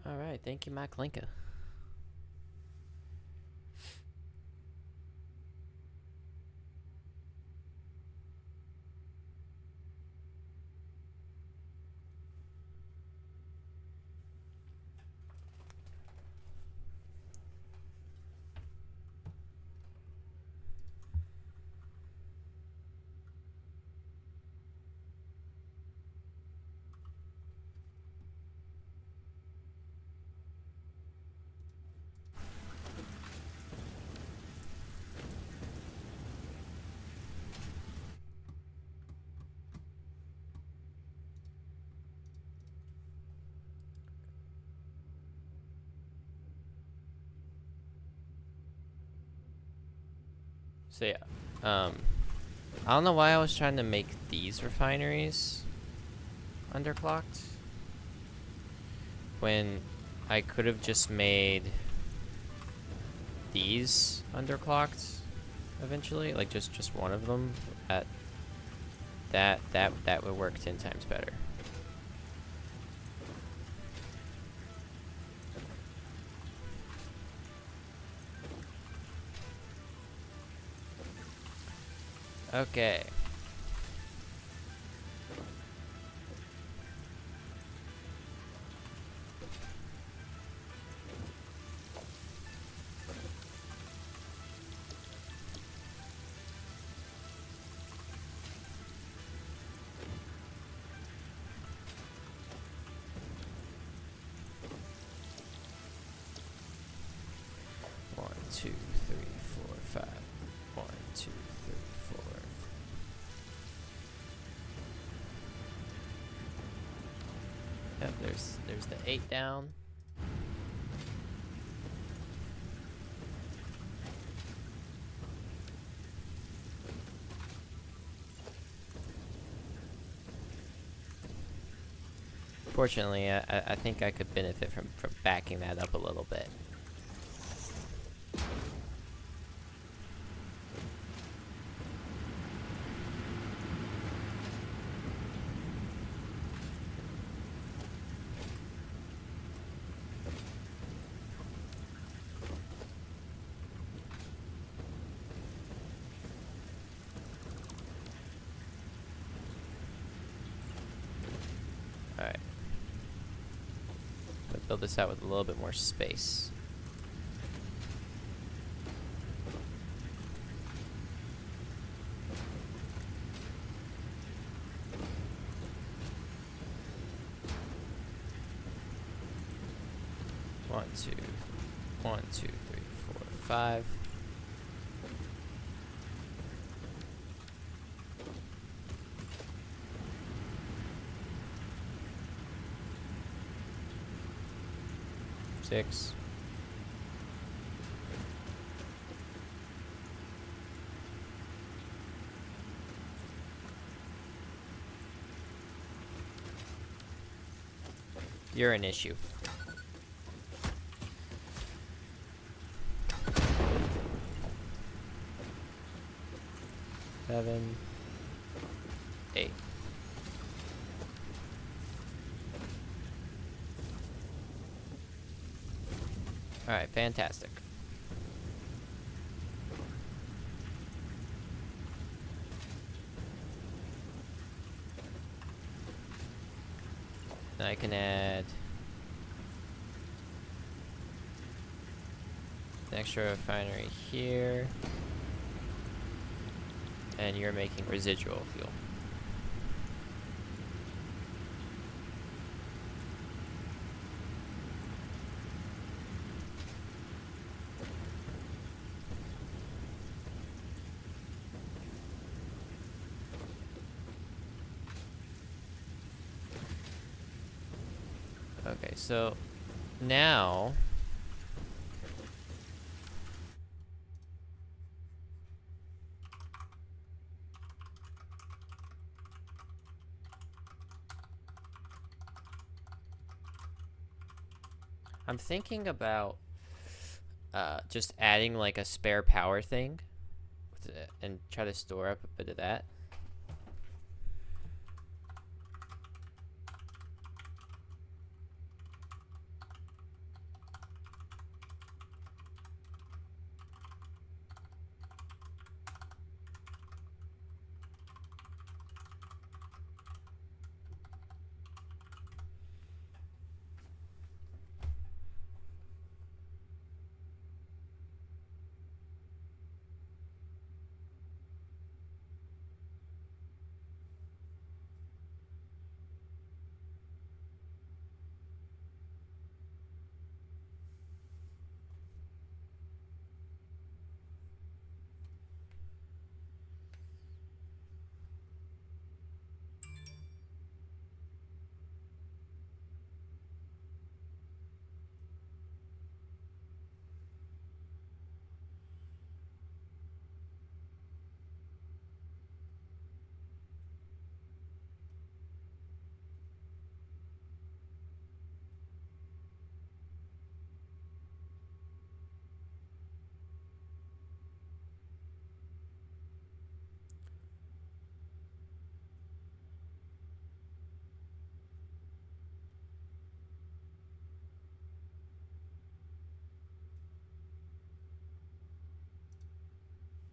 Alright, thank you, Mac Linka. So yeah, I don't know why I was trying to make these refineries underclocked when I could have just made these underclocked eventually, like just one of them. That would work 10 times better. Okay. One, two, three, four, five. 1, 2, 3, 4. Yep, there's the 8 down. Fortunately, I think I could benefit from backing that up a little bit. Alright. Build this out with a little bit more space. One, two, 1, 2, 3, 4, 5. Six. You're an issue. Seven. 8. Alright, fantastic. Now I can add an extra refinery here. And you're making residual fuel. Okay, so now I'm thinking about just adding like a spare power thing and try to store up a bit of that.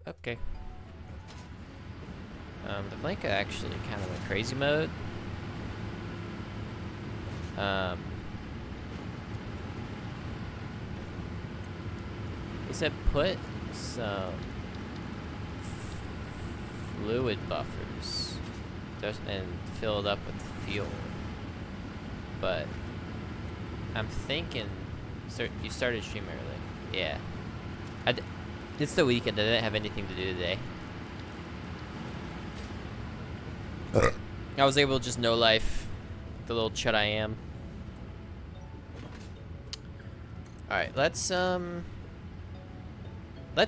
Okay. The blanket actually kind of went crazy mode. He said put some fluid buffers and fill it up with fuel. But I'm thinking, you started stream early. Yeah. It's the weekend. I didn't have anything to do today. I was able to just no life, the little chud I am. All right, let's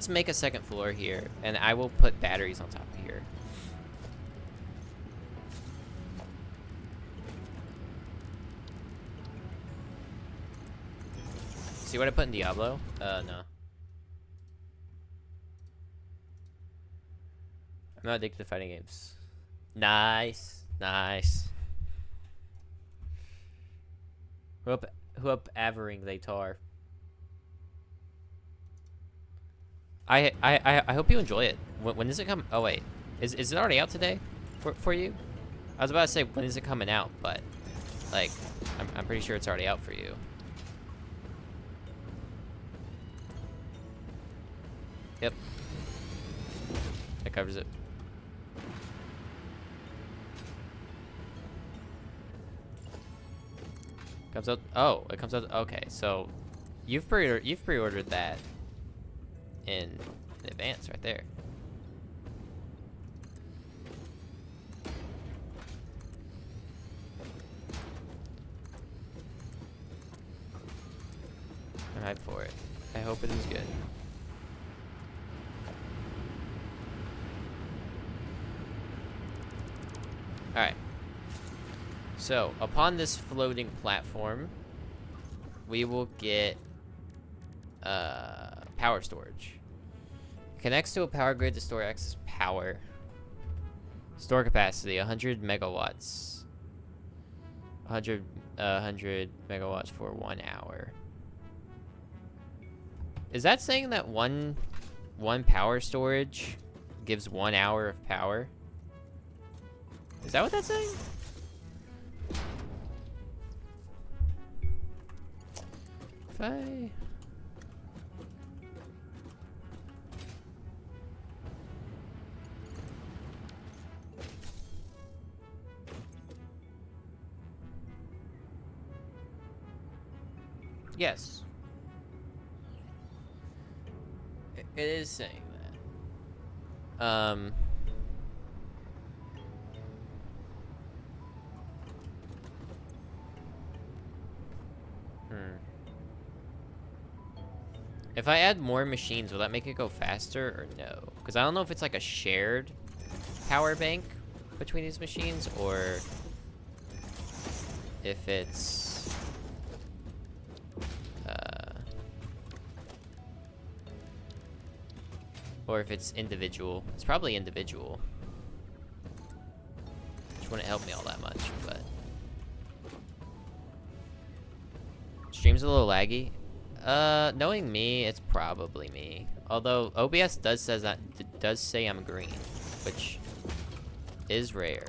make a second floor here, and I will put batteries on top of here. See what I put in Diablo? No. I'm not addicted to fighting games. Nice, nice. Who up Avering they tar. I hope you enjoy it. When does it come? Oh wait, is it already out today for you? I was about to say when is it coming out, but like I'm pretty sure it's already out for you. Yep. That covers it. Comes out. Oh, it comes out. Okay, so you've pre-ordered that in advance, right there. I'm hyped for it. I hope it is good. All right. So, upon this floating platform, we will get power storage. Connects to a power grid to store excess power. Store capacity 100 megawatts. 100 megawatts for 1 hour. Is that saying that one power storage gives 1 hour of power? Is that what that's saying? If I... Yes. It is saying that. If I add more machines, will that make it go faster or no? Because I don't know if it's like a shared power bank between these machines or if it's individual. It's probably individual, which wouldn't help me all that much, but stream's a little laggy. Knowing me, it's probably me. Although OBS does say I'm green, which is rare.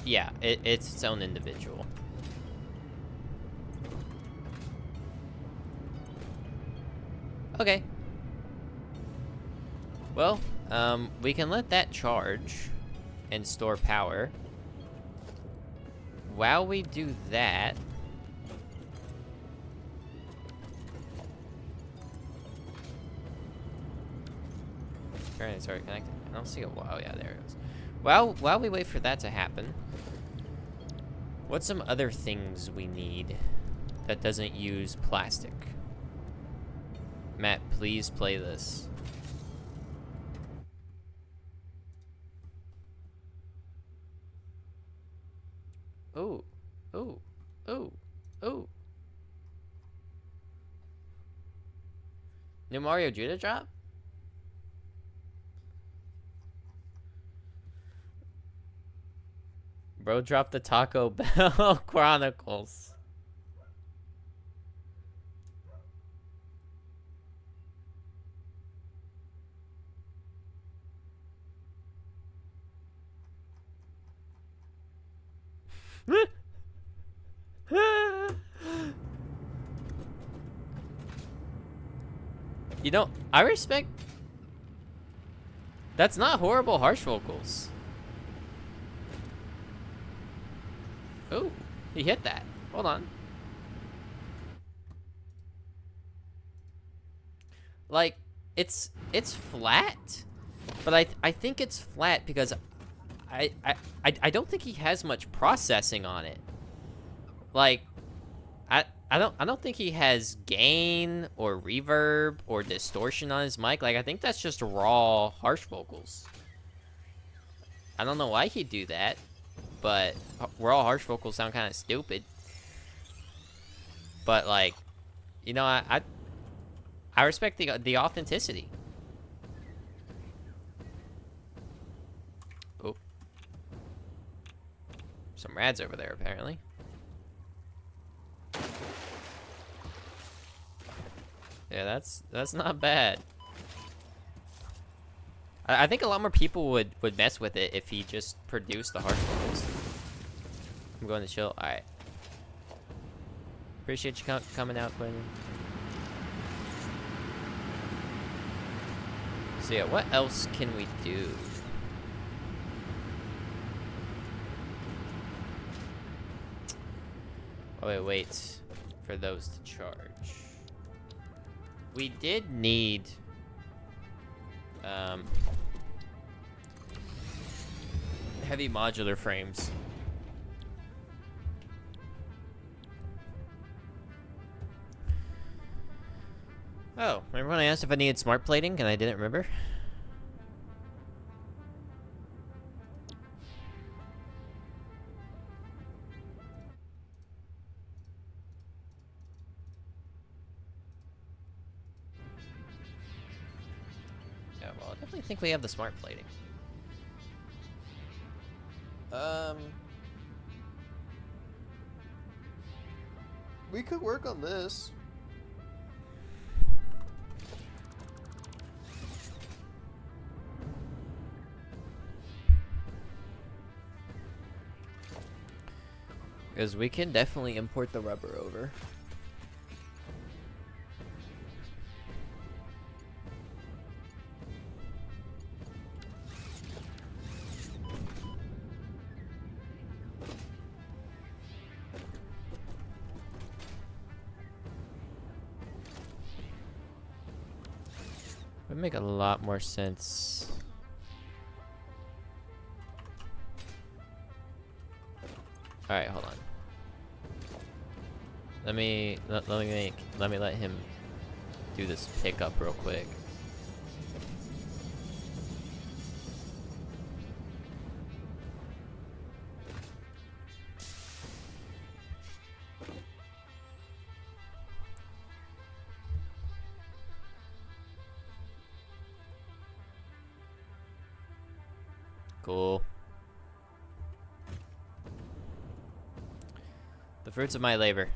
Yeah, it's its own individual. Okay. Well, we can let that charge and store power. While we do that, alright, sorry, connected. I don't see a wow. Yeah, there it goes. While we wait for that to happen, what's some other things we need that doesn't use plastic? Matt, please play this. Oh, oh, oh, oh. New Mario Judah drop? Bro dropped the Taco Bell Chronicles. You know, I respect... That's not horrible harsh vocals. Oh, he hit that. Hold on. Like, it's flat, but I think it's flat because I don't think he has much processing on it. Like, I don't think he has gain or reverb or distortion on his mic. Like, I think that's just raw harsh vocals. I don't know why he'd do that, but raw harsh vocals sound kind of stupid. But like, you know, I respect the authenticity. Oh, some rads over there apparently. Yeah, that's not bad. I think a lot more people would mess with it if he just produced the harsh vocals. I'm going to chill. All right. Appreciate you coming out, Quentin. So yeah, what else can we do? Oh wait, for those to charge. We did need heavy modular frames. Oh, remember when I asked if I needed smart plating and I didn't remember? Yeah, well, I definitely think we have the smart plating. We could work on this. Because we can definitely import the rubber over. Would make a lot more sense. All right, hold on. Let me let him do this pickup real quick. Cool. The fruits of my labor.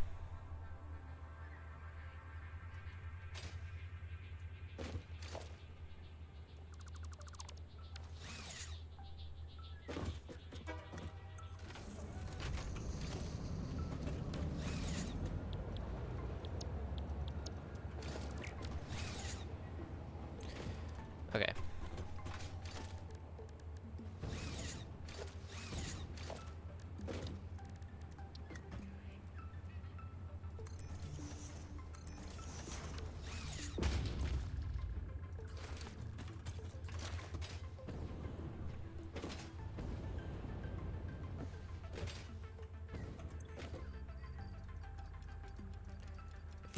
Okay.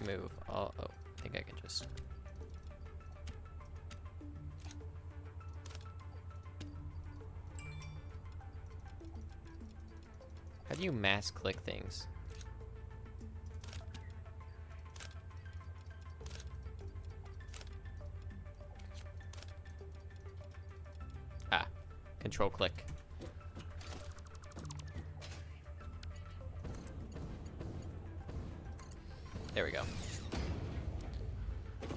Move all. Oh, I think I can just. How do you mass click things? Ah, control click. There we go.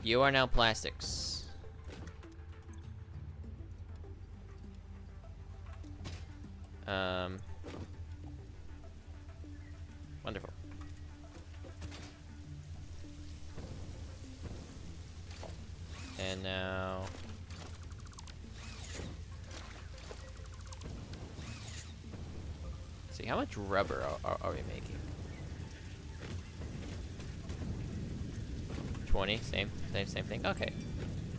You are now plastics. Wonderful. And now... Let's see, how much rubber are we making? 20, same thing. Okay.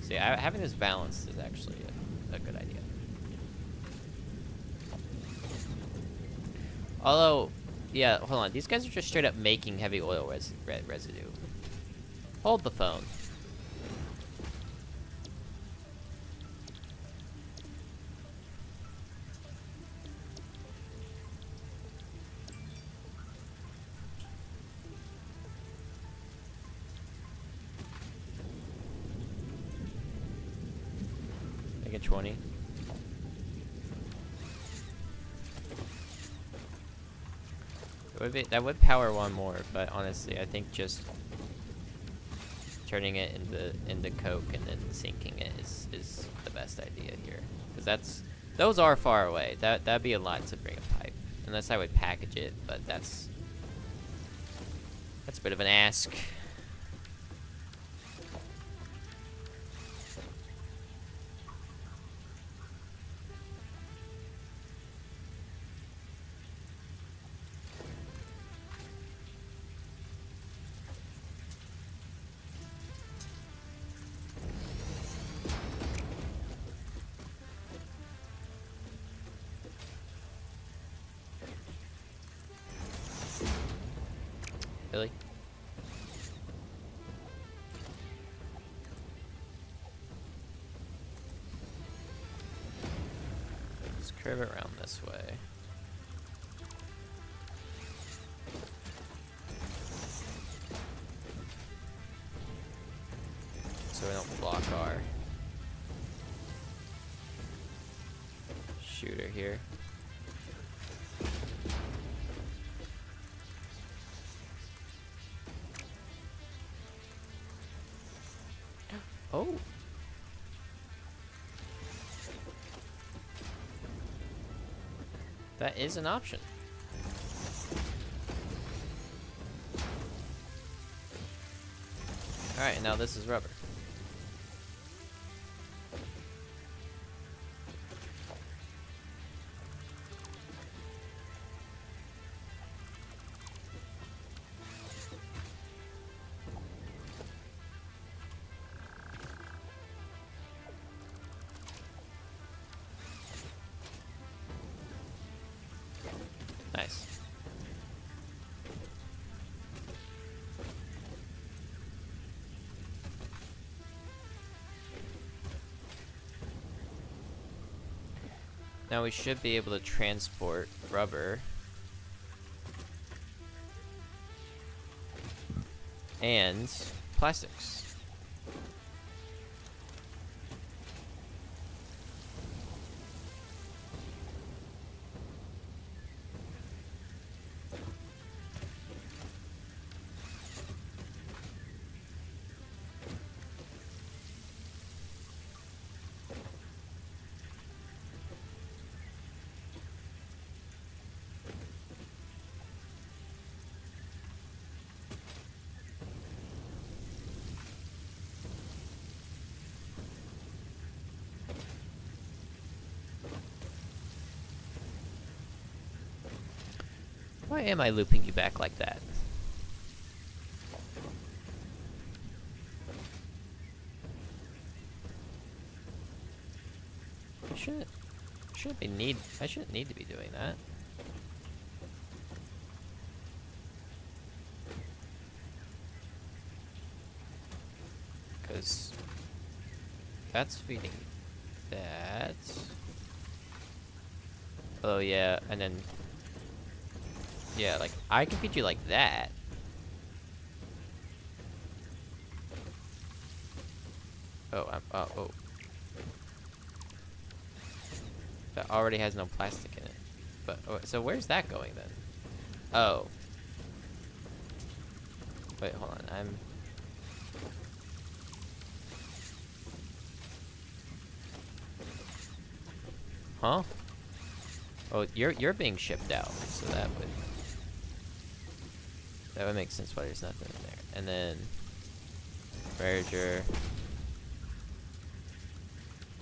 See, having this balanced is actually a good idea. Although, yeah, hold on. These guys are just straight up making heavy oil residue. Hold the phone. Make it 20. That would power one more, but honestly, I think just turning it into coke and then sinking it is the best idea here, because those are far away. That'd be a lot to bring a pipe, unless I would package it, but that's a bit of an ask. Really? Let's curve it around this way. So we don't block our shooter here. Oh. That is an option. Alright, now this is rubber. Nice. Now we should be able to transport rubber and plastics. Why am I looping you back like that? I shouldn't need to be doing that. Because that's feeding that. Oh yeah, and then Yeah, like, I can feed you like that. Oh, oh. That already has no plastic in it. But, oh, so where's that going then? Oh. Wait, hold on, Huh? Oh, you're being shipped out, so that would make sense why there's nothing in there. And then merger.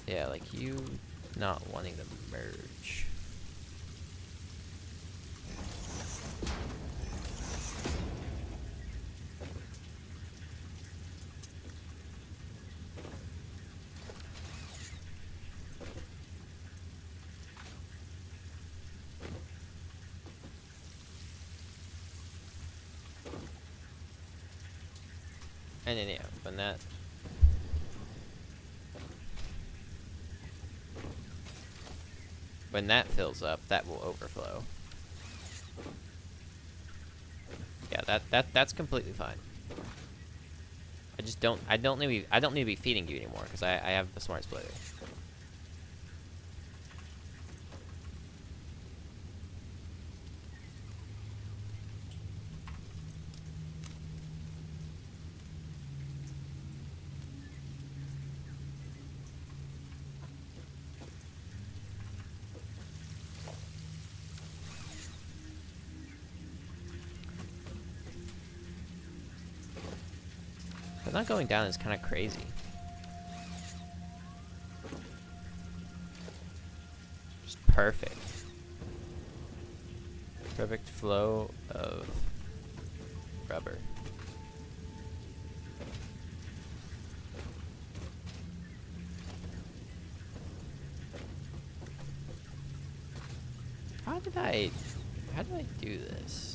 Yeah, like you not wanting to merge. And then yeah, when that fills up, that will overflow. Yeah, that's completely fine. I don't need to be feeding you anymore because I have the smart splitter. But not going down is kind of crazy. Just perfect. Perfect flow of rubber. How did I do this?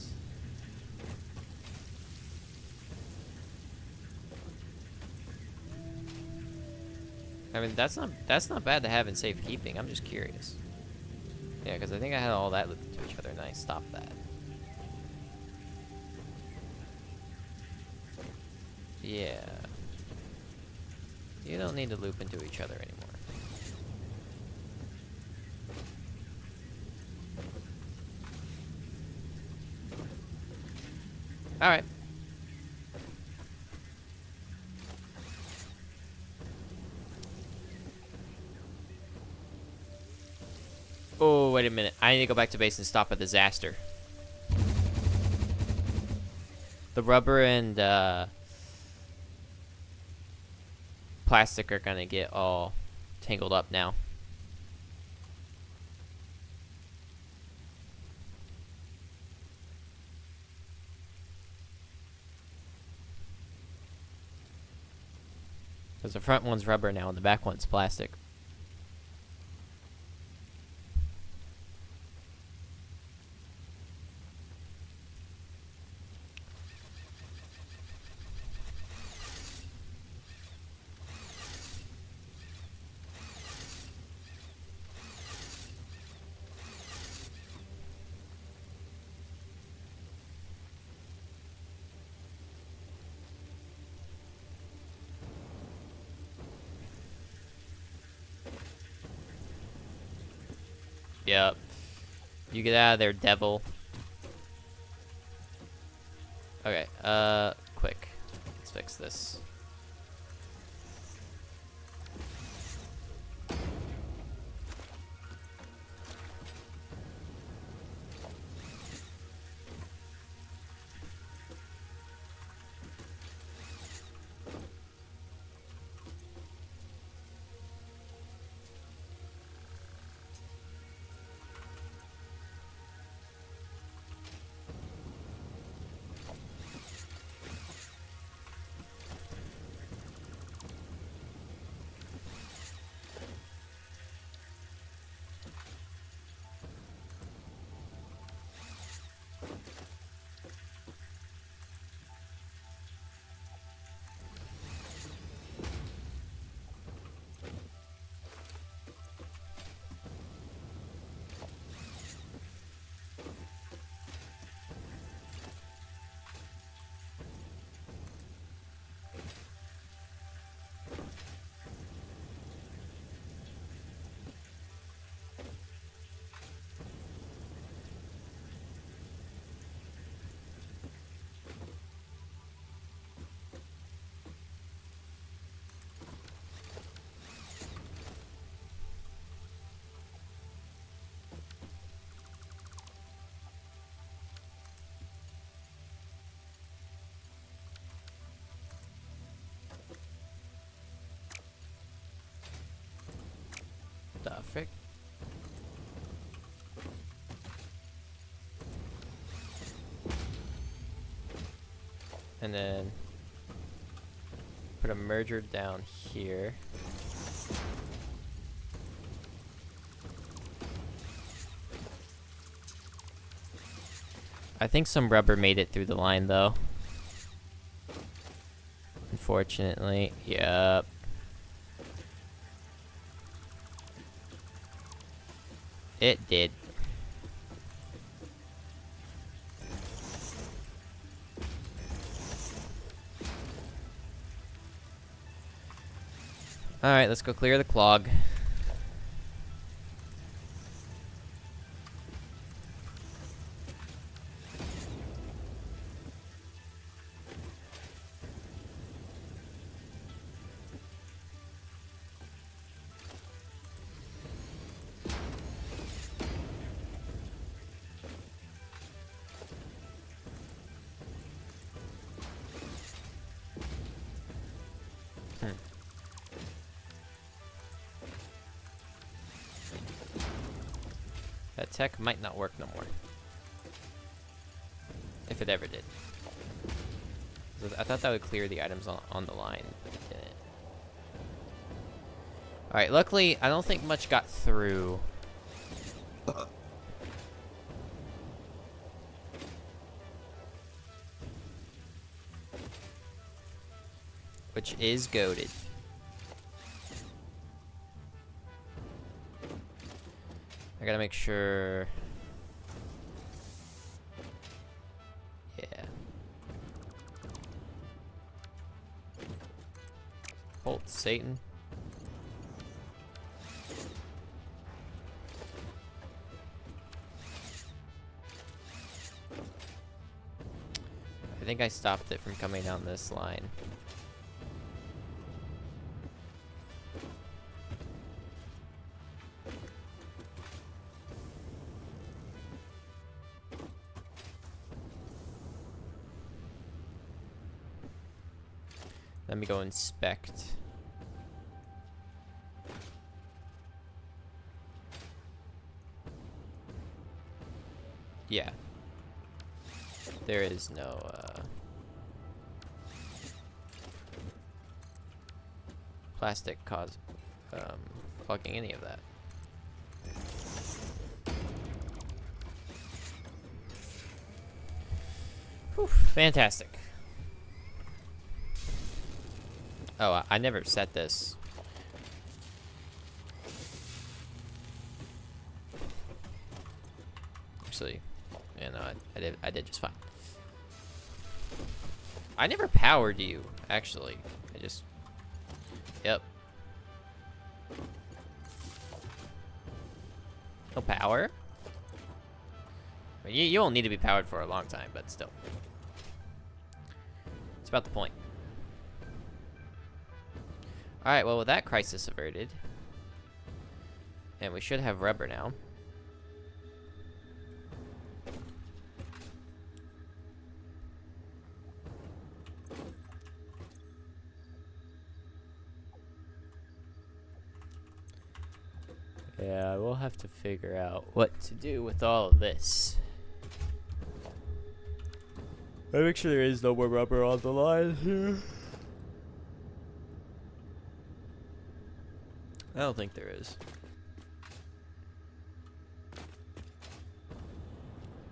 I mean, that's not bad to have in safekeeping. I'm just curious. Yeah, because I think I had all that looped into each other, and I stopped that. Yeah. You don't need to loop into each other anymore. Alright. Oh, wait a minute. I need to go back to base and stop a disaster. The rubber and plastic are gonna get all tangled up now. Because the front one's rubber now and the back one's plastic. Yep. You get out of there, devil. Okay, quick. Let's fix this. Perfect. And then put a merger down here. I think some rubber made it through the line though. Unfortunately, yep. It did. Alright, let's go clear the clog. That tech might not work no more. If it ever did. I thought that would clear the items on the line, but it didn't. Alright, luckily, I don't think much got through. Which is goated. I gotta make sure. Yeah. Bolt Satan. I think I stopped it from coming down this line. Let me go inspect. Yeah. There is no, plastic clogging any of that. Whew, fantastic. Oh, I never set this. Actually, yeah, no, I did just fine. I never powered you, actually. I just, yep. No power? I mean, you won't need to be powered for a long time, but still. It's about the point. Alright, well, with that crisis averted. And we should have rubber now. Yeah, we'll have to figure out what to do with all of this. I make sure there is no more rubber on the line here. I don't think there is.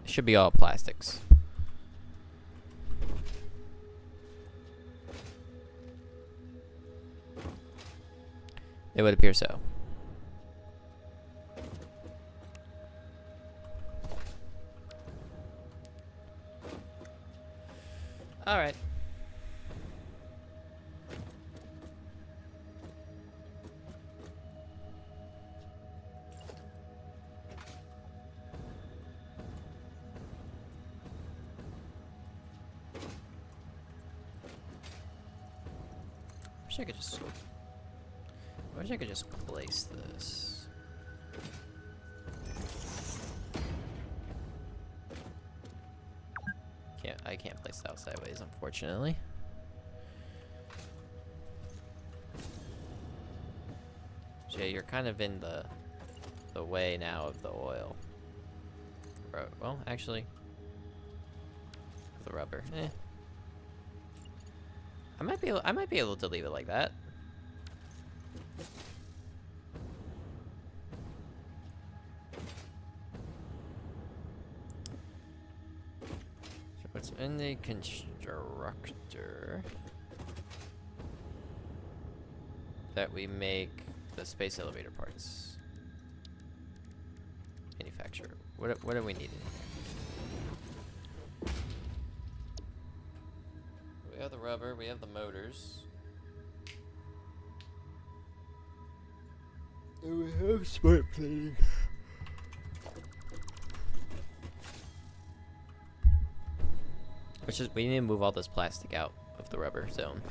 It should be all plastics. It would appear so. All right. Wish I could just place this. I can't place it out sideways, unfortunately. Jay, you're kind of in the the way now of the oil. Well, actually, the rubber. I might be able to leave it like that. So what's in the constructor that we make the space elevator parts? Manufacture. What do we need in here? We have the rubber, we have the motors. And we have smart plating. Which is, we need to move all this plastic out of the rubber zone.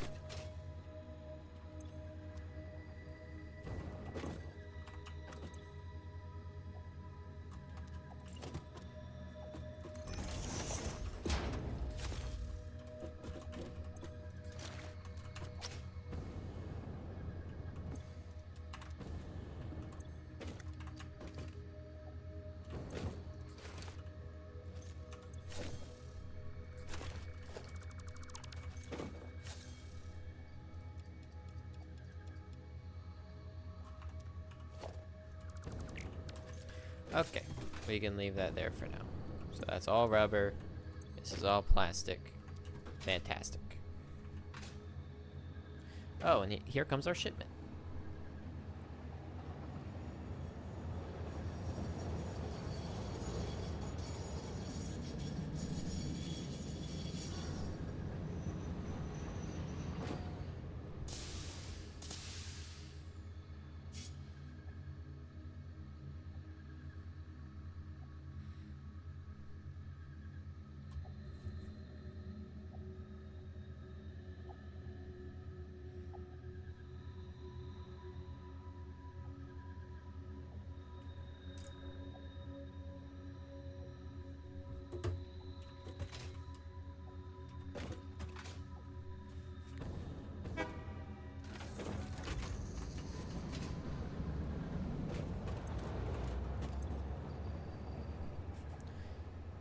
Okay, we can leave that there for now. So that's all rubber. This is all plastic. Fantastic. Oh, and here comes our shipment.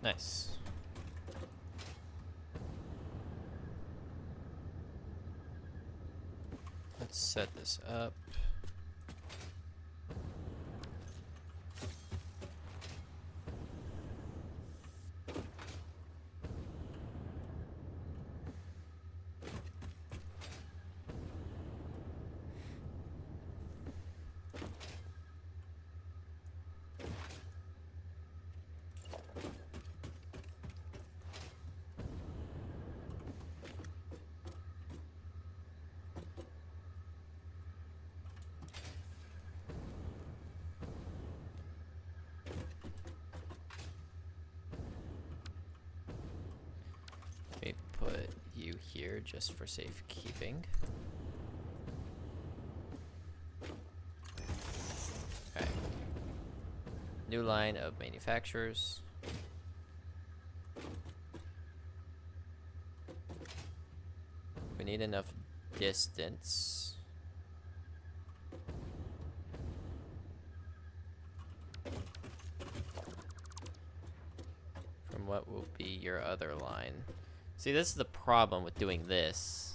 Nice. Let's set this up. Let me put you here just for safekeeping. Okay. New line of manufacturers. We need enough distance. From what will be your other line. See, this is the problem with doing this.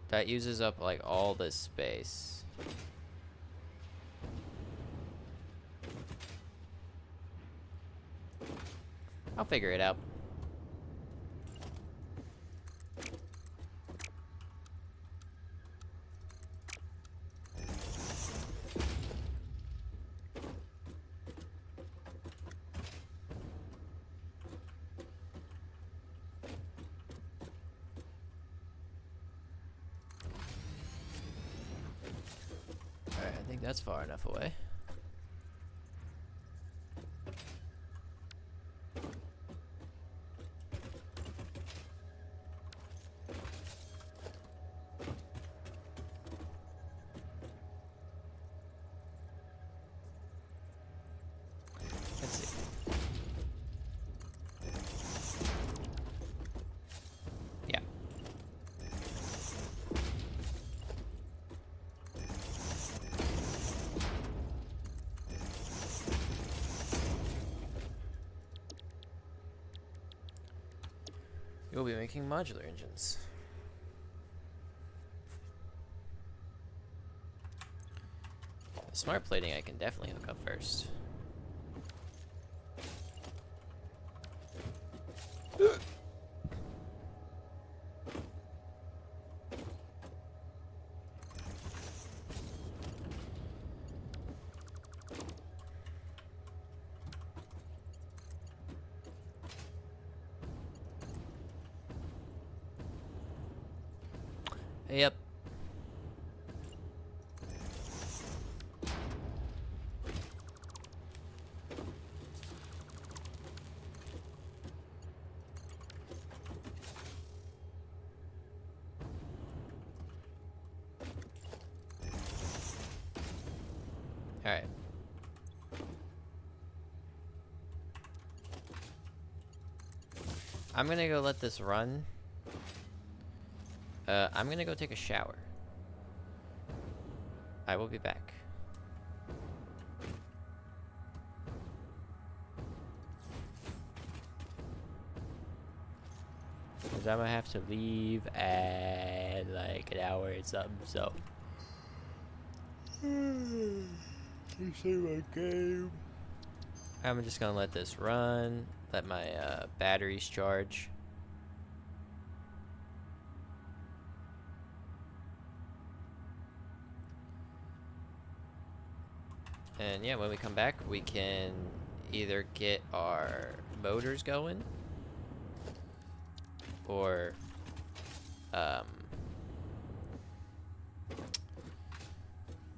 That uses up like all this space. I'll figure it out. Alright, I think that's far enough away. Let's see. Yeah. We'll be making modular engines. The smart plating I can definitely hook up first. Yep. All right. I'm gonna go let this run. I'm gonna go take a shower. I will be back. Cause I'm gonna have to leave at like an hour or something, so. I'm just gonna let this run, let my batteries charge. And yeah, when we come back, we can either get our motors going or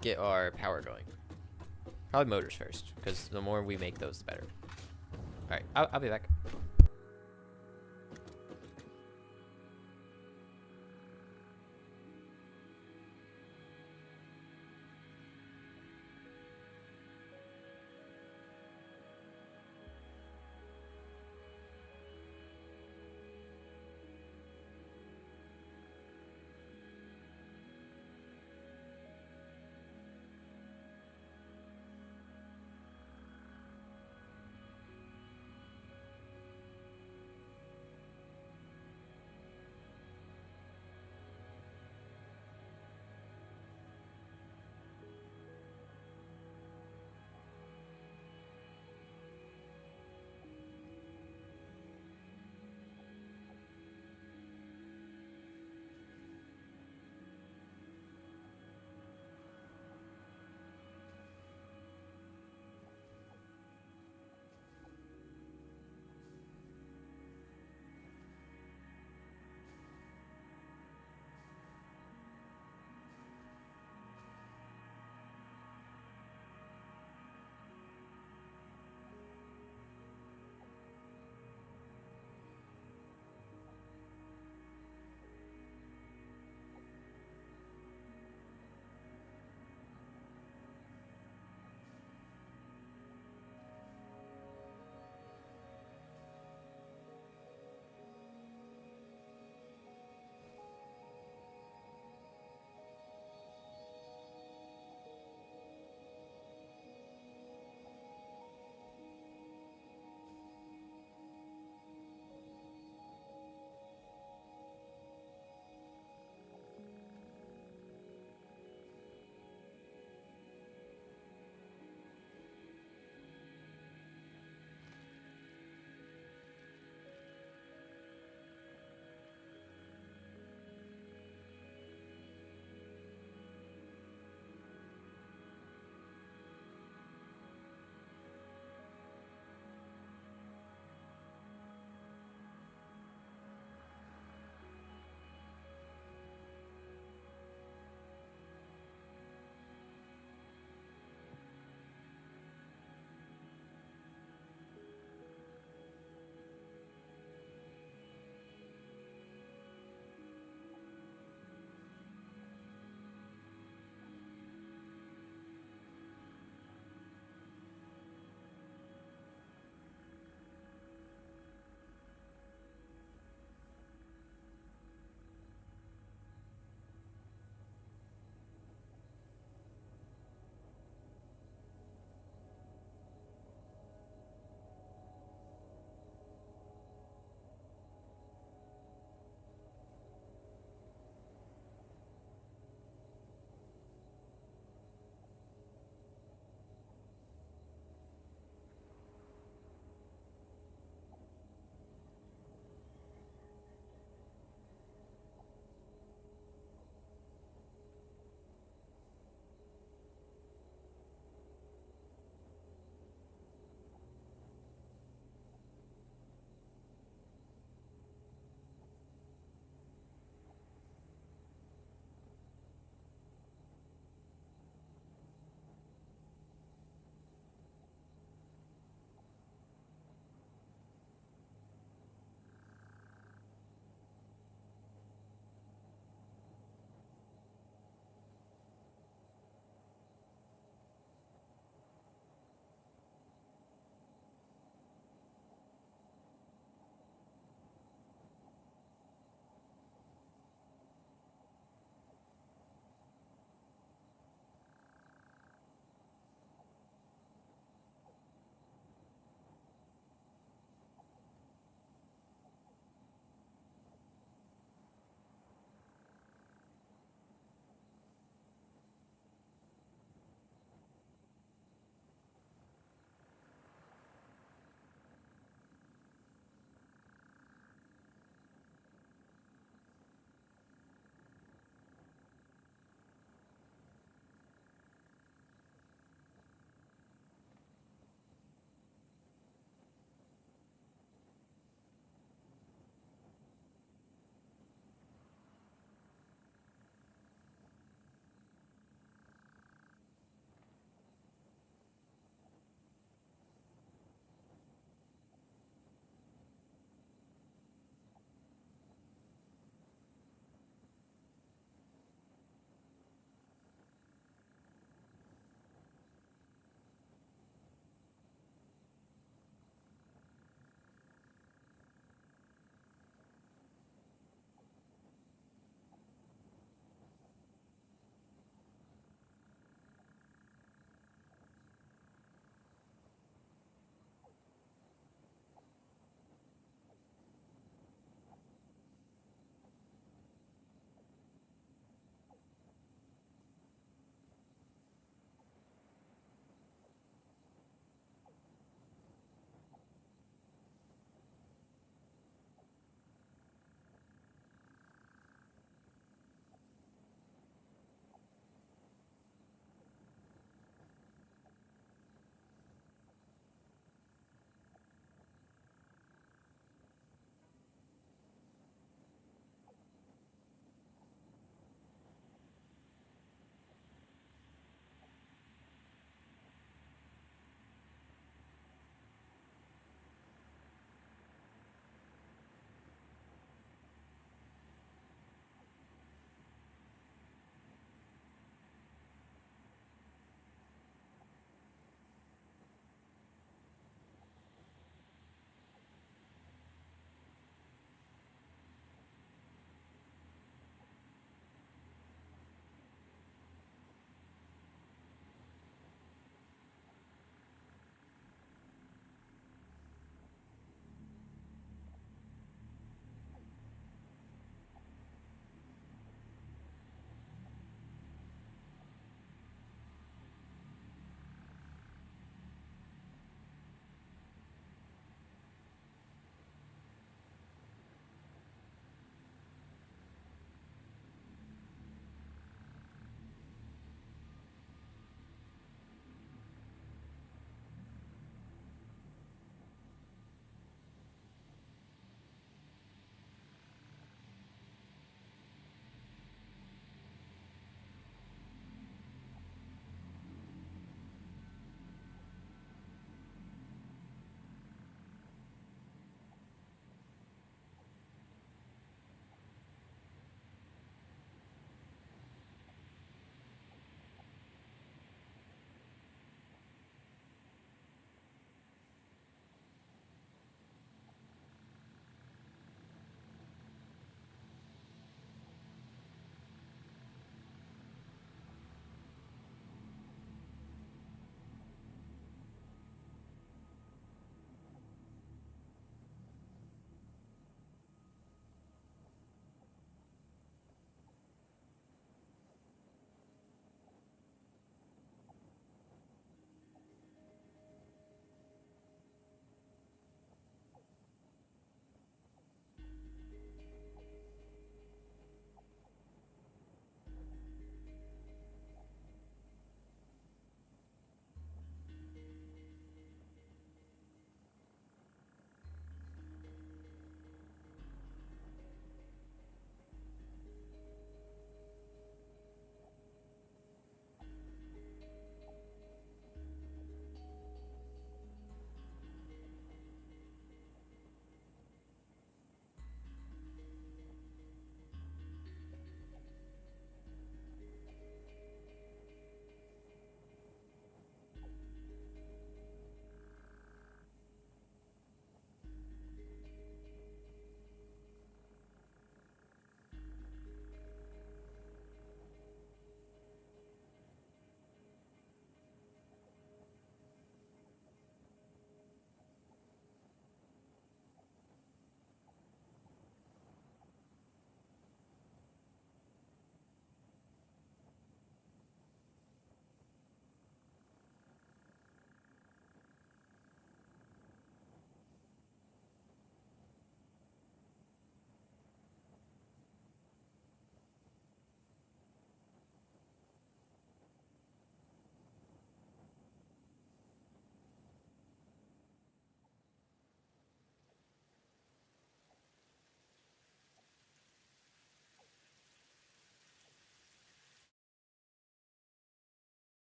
get our power going. Probably motors first, because the more we make those, the better. Alright, I'll be back.